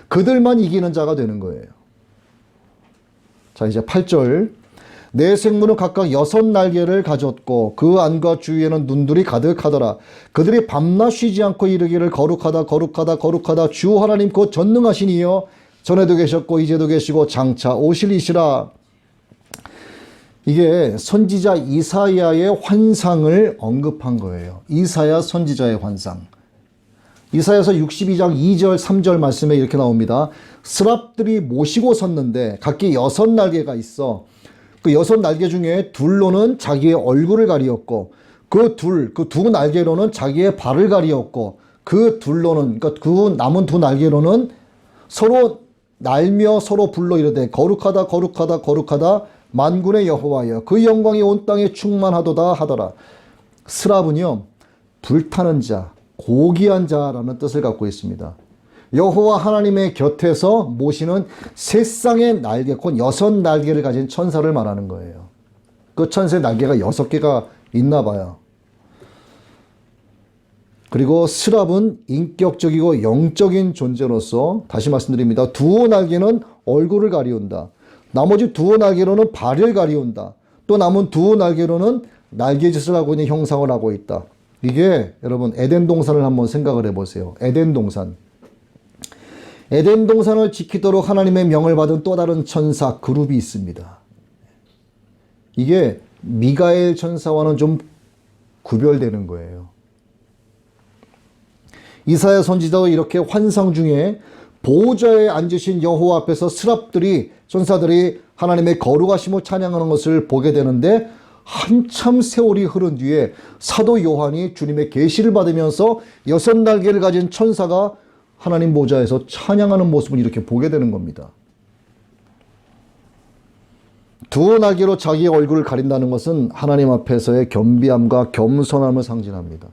그들만 이기는 자가 되는 거예요. 자, 이제 8절. 내 생물은 각각 6날개를 가졌고 그 안과 주위에는 눈들이 가득하더라. 그들이 밤낮 쉬지 않고 이르기를 거룩하다 거룩하다 거룩하다 주 하나님 곧 전능하신 이여 전에도 계셨고 이제도 계시고 장차 오실 이시라. 이게 선지자 이사야의 환상을 언급한 거예요. 이사야 선지자의 환상. 이사야서 62장 2절 3절 말씀에 이렇게 나옵니다. 스랍들이 모시고 섰는데 각기 6날개가 있어 그 6날개 중에 둘로는 자기의 얼굴을 가리었고 그 두 날개로는 자기의 발을 가리었고 그러니까 그 남은 2날개로는 서로 날며 서로 불러 이르되 거룩하다 거룩하다 거룩하다 만군의 여호와여 그 영광이 온 땅에 충만하도다 하더라. 스랍은요 불타는 자, 고귀한 자라는 뜻을 갖고 있습니다. 여호와 하나님의 곁에서 모시는 세 쌍의 날개, 곧 6날개를 가진 천사를 말하는 거예요. 그 천사의 날개가 6개가 있나 봐요. 그리고 스랍은 인격적이고 영적인 존재로서 다시 말씀드립니다. 두 날개는 얼굴을 가리운다. 나머지 두 날개로는 발을 가리운다. 또 남은 두 날개로는 날개짓을 하고 있는 형상을 하고 있다. 이게 여러분 에덴 동산을 한번 생각을 해보세요. 에덴 동산. 에덴 동산을 지키도록 하나님의 명을 받은 또 다른 천사 그룹이 있습니다. 이게 미가엘 천사와는 좀 구별되는 거예요. 이사야 선지자도 이렇게 환상 중에 보호자에 앉으신 여호와 앞에서 스랍들이 천사들이 하나님의 거룩하심을 찬양하는 것을 보게 되는데 한참 세월이 흐른 뒤에 사도 요한이 주님의 계시를 받으면서 6날개를 가진 천사가 하나님 보좌에서 찬양하는 모습을 이렇게 보게 되는 겁니다. 두 날개로 자기의 얼굴을 가린다는 것은 하나님 앞에서의 겸비함과 겸손함을 상징합니다.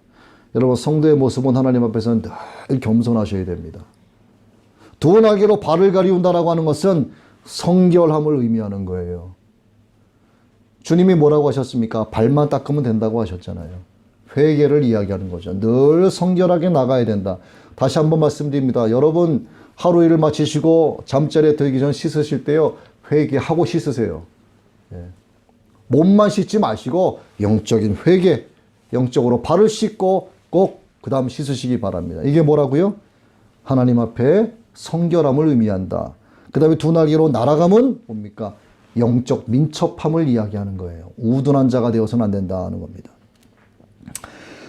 여러분 성도의 모습은 하나님 앞에서는 늘 겸손하셔야 됩니다. 두 날개로 발을 가리운다라고 하는 것은 성결함을 의미하는 거예요. 주님이 뭐라고 하셨습니까? 발만 닦으면 된다고 하셨잖아요. 회개를 이야기하는 거죠. 늘 성결하게 나가야 된다. 다시 한번 말씀드립니다. 여러분 하루 일을 마치시고 잠자리에 들기 전 씻으실 때요. 회개하고 씻으세요. 몸만 씻지 마시고 영적인 회개, 영적으로 발을 씻고 꼭 그 다음 씻으시기 바랍니다. 이게 뭐라고요? 하나님 앞에 성결함을 의미한다. 그 다음에 두 날개로 날아감은 뭡니까? 영적 민첩함을 이야기하는 거예요. 우둔한 자가 되어서는 안 된다는 겁니다.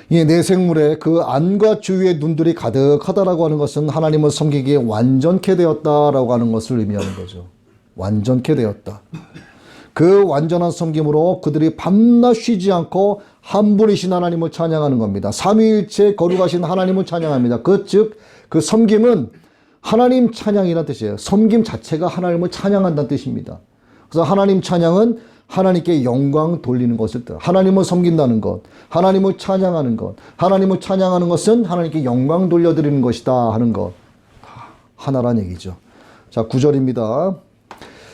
이 내생물의 그 안과 주위의 눈들이 가득하다라고 하는 것은 하나님을 섬기기에 완전케 되었다라고 하는 것을 의미하는 거죠. 완전케 되었다. 그 완전한 섬김으로 그들이 밤낮 쉬지 않고 한 분이신 하나님을 찬양하는 겁니다. 삼위일체 거룩하신 하나님을 찬양합니다. 그 섬김은 하나님 찬양이라는 뜻이에요. 섬김 자체가 하나님을 찬양한다는 뜻입니다. 그래서 하나님 찬양은 하나님께 영광 돌리는 것을 뜻. 하나님을 섬긴다는 것, 하나님을 찬양하는 것, 하나님을 찬양하는 것은 하나님께 영광 돌려드리는 것이다 하는 것. 하나란 얘기죠. 자, 9절입니다.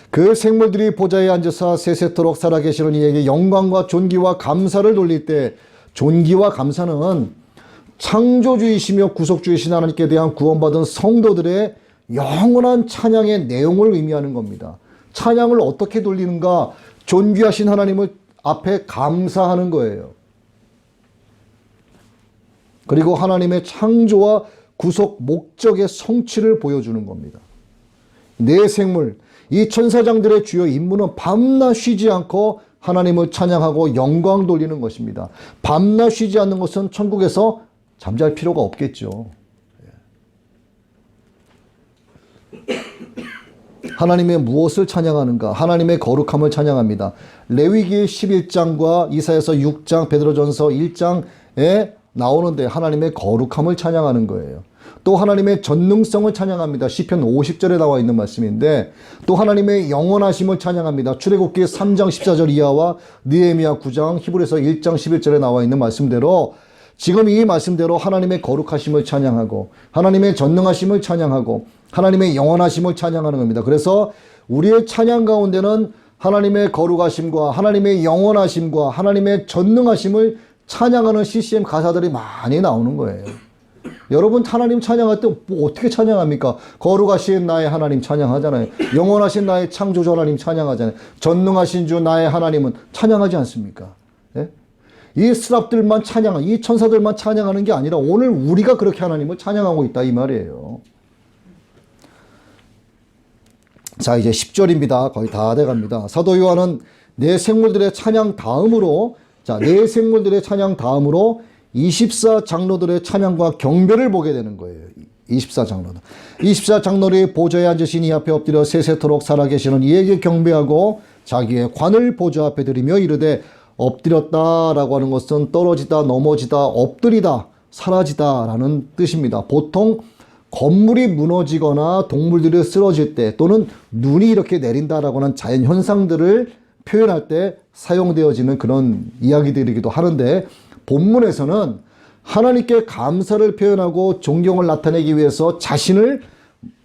그 생물들이 보좌에 앉아서 세세토록 살아계시는 이에게 영광과 존귀와 감사를 돌릴 때, 존귀와 감사는 창조주이시며 구속주이신 하나님께 대한 구원받은 성도들의 영원한 찬양의 내용을 의미하는 겁니다. 찬양을 어떻게 돌리는가? 존귀하신 하나님을 앞에 감사하는 거예요. 그리고 하나님의 창조와 구속 목적의 성취를 보여주는 겁니다. 내 생물, 이 천사장들의 주요 임무는 밤낮 쉬지 않고 하나님을 찬양하고 영광 돌리는 것입니다. 밤낮 쉬지 않는 것은 천국에서 잠잘 필요가 없겠죠. 하나님의 무엇을 찬양하는가? 하나님의 거룩함을 찬양합니다. 레위기 11장과 이사야서 6장, 베드로전서 1장에 나오는데 하나님의 거룩함을 찬양하는 거예요. 또 하나님의 전능성을 찬양합니다. 시편 50절에 나와 있는 말씀인데 또 하나님의 영원하심을 찬양합니다. 출애굽기 3장 14절 이하와 느헤미야 9장, 히브리서 1장 11절에 나와 있는 말씀대로 지금 이 말씀대로 하나님의 거룩하심을 찬양하고 하나님의 전능하심을 찬양하고 하나님의 영원하심을 찬양하는 겁니다. 그래서 우리의 찬양 가운데는 하나님의 거룩하심과 하나님의 영원하심과 하나님의 전능하심을 찬양하는 CCM 가사들이 많이 나오는 거예요. 여러분 하나님 찬양할 때 뭐 어떻게 찬양합니까? 거룩하신 나의 하나님 찬양하잖아요. 영원하신 나의 창조주 하나님 찬양하잖아요. 전능하신 주 나의 하나님은 찬양하지 않습니까? 예? 이 스랍들만 이 천사들만 찬양하는 게 아니라 오늘 우리가 그렇게 하나님을 찬양하고 있다 이 말이에요. 자, 이제 10절입니다. 거의 다 돼갑니다. 사도 요한은 내 생물들의 찬양 다음으로 24장로들의 찬양과 경배를 보게 되는 거예요. 24장로들. 24장로들이 보좌에 앉으신 이 앞에 엎드려 세세토록 살아계시는 이에게 경배하고 자기의 관을 보좌 앞에 드리며 이르되 엎드렸다라고 하는 것은 떨어지다, 넘어지다, 엎드리다, 사라지다 라는 뜻입니다. 보통 건물이 무너지거나 동물들이 쓰러질 때 또는 눈이 이렇게 내린다라고 하는 자연 현상들을 표현할 때 사용되어지는 그런 이야기들이기도 하는데 본문에서는 하나님께 감사를 표현하고 존경을 나타내기 위해서 자신을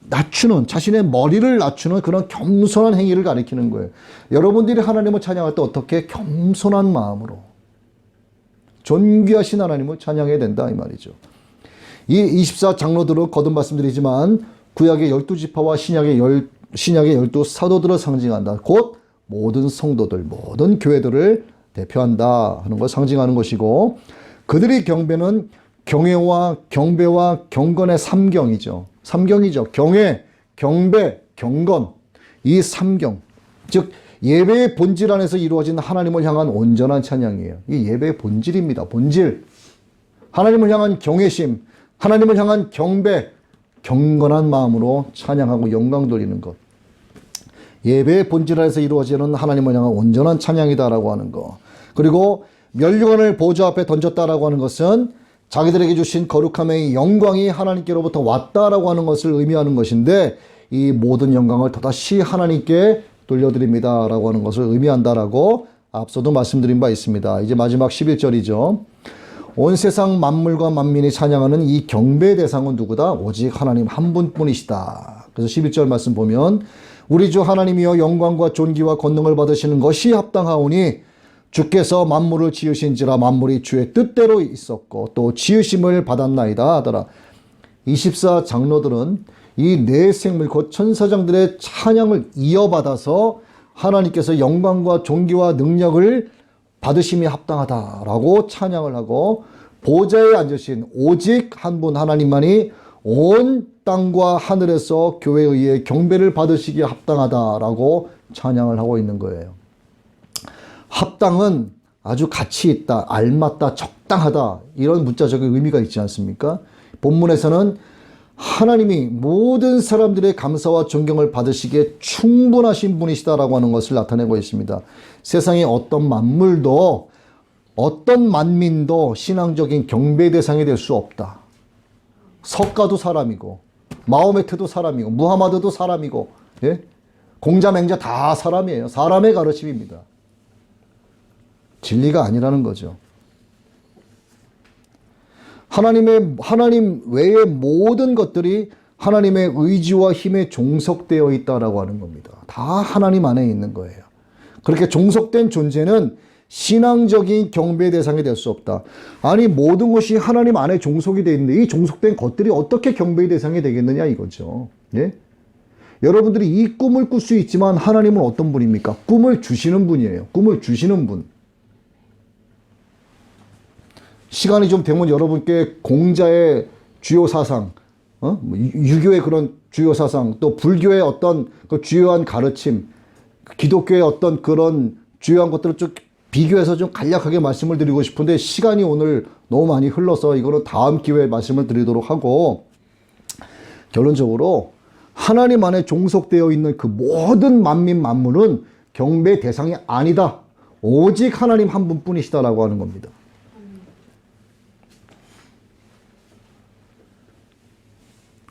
낮추는, 자신의 머리를 낮추는 그런 겸손한 행위를 가리키는 거예요. 여러분들이 하나님을 찬양할 때 어떻게 겸손한 마음으로 존귀하신 하나님을 찬양해야 된다 이 말이죠. 이 24장로들은 거듭 말씀드리지만 구약의 12지파와 신약의 12사도들을 상징한다. 곧 모든 성도들, 모든 교회들을 대표한다 하는 걸 상징하는 것이고, 그들의 경배는 경외와 경배와 경건의 삼경이죠. 삼경이죠. 경외, 경배, 경건. 이 삼경. 즉 예배의 본질 안에서 이루어진 하나님을 향한 온전한 찬양이에요. 이 예배의 본질입니다. 본질. 하나님을 향한 경외심, 하나님을 향한 경배, 경건한 마음으로 찬양하고 영광 돌리는 것. 예배의 본질 안에서 이루어지는 하나님을 향한 온전한 찬양이다라고 하는 것. 그리고 면류관을 보좌 앞에 던졌다라고 하는 것은 자기들에게 주신 거룩함의 영광이 하나님께로부터 왔다라고 하는 것을 의미하는 것인데, 이 모든 영광을 또다시 하나님께 돌려드립니다라고 하는 것을 의미한다라고 앞서도 말씀드린 바 있습니다. 이제 마지막 11절이죠. 온 세상 만물과 만민이 찬양하는 이 경배의 대상은 누구다? 오직 하나님 한 분뿐이시다. 그래서 11절 말씀 보면 우리 주 하나님이여 영광과 존귀와 권능을 받으시는 것이 합당하오니 주께서 만물을 지으신지라 만물이 주의 뜻대로 있었고 또 지으심을 받았나이다 하더라. 24장로들은 이 네 생물 곧 천사장들의 찬양을 이어받아서 하나님께서 영광과 존귀와 능력을 받으심이 합당하다라고 찬양을 하고, 보좌에 앉으신 오직 한 분 하나님만이 온 땅과 하늘에서 교회에 의해 경배를 받으시기에 합당하다라고 찬양을 하고 있는 거예요. 합당은 아주 가치 있다, 알맞다, 적당하다 이런 문자적인 의미가 있지 않습니까? 본문에서는 하나님이 모든 사람들의 감사와 존경을 받으시기에 충분하신 분이시다라고 하는 것을 나타내고 있습니다. 세상의 어떤 만물도 어떤 만민도 신앙적인 경배 대상이 될 수 없다. 석가도 사람이고 마호메트도 사람이고 무하마드도 사람이고, 예? 공자 맹자 다 사람이에요. 사람의 가르침입니다. 진리가 아니라는 거죠. 하나님 외의 모든 것들이 하나님의 의지와 힘에 종속되어 있다라고 하는 겁니다. 다 하나님 안에 있는 거예요. 그렇게 종속된 존재는 신앙적인 경배 대상이 될 수 없다. 아니 모든 것이 하나님 안에 종속이 되어 있는데 이 종속된 것들이 어떻게 경배의 대상이 되겠느냐 이거죠. 예? 여러분들이 이 꿈을 꿀 수 있지만 하나님은 어떤 분입니까? 꿈을 주시는 분이에요. 꿈을 주시는 분. 시간이 좀 되면 여러분께 공자의 주요 사상, 유교의 그런 주요 사상, 또 불교의 어떤 그 주요한 가르침, 기독교의 어떤 그런 주요한 것들을 좀 비교해서 좀 간략하게 말씀을 드리고 싶은데 시간이 오늘 너무 많이 흘러서 이거는 다음 기회에 말씀을 드리도록 하고, 결론적으로 하나님 안에 종속되어 있는 그 모든 만민 만물은 경배 대상이 아니다. 오직 하나님 한 분뿐이시다라고 하는 겁니다.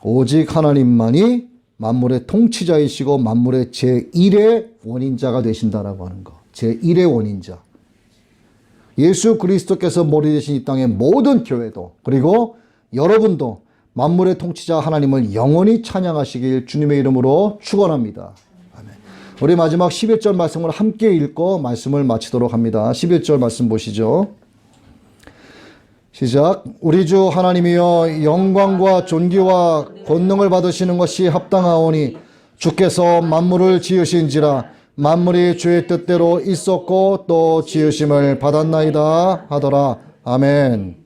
오직 하나님만이 만물의 통치자이시고 만물의 제1의 원인자가 되신다라고 하는 것. 제1의 원인자. 예수 그리스도께서 머리 되신 이 땅의 모든 교회도 그리고 여러분도 만물의 통치자 하나님을 영원히 찬양하시길 주님의 이름으로 축원합니다. 아멘. 우리 마지막 11절 말씀을 함께 읽고 말씀을 마치도록 합니다. 11절 말씀 보시죠. 시작. 우리 주 하나님이여 영광과 존귀와 권능을 받으시는 것이 합당하오니 주께서 만물을 지으신지라 만물이 주의 뜻대로 있었고 또 지으심을 받았나이다 하더라. 아멘.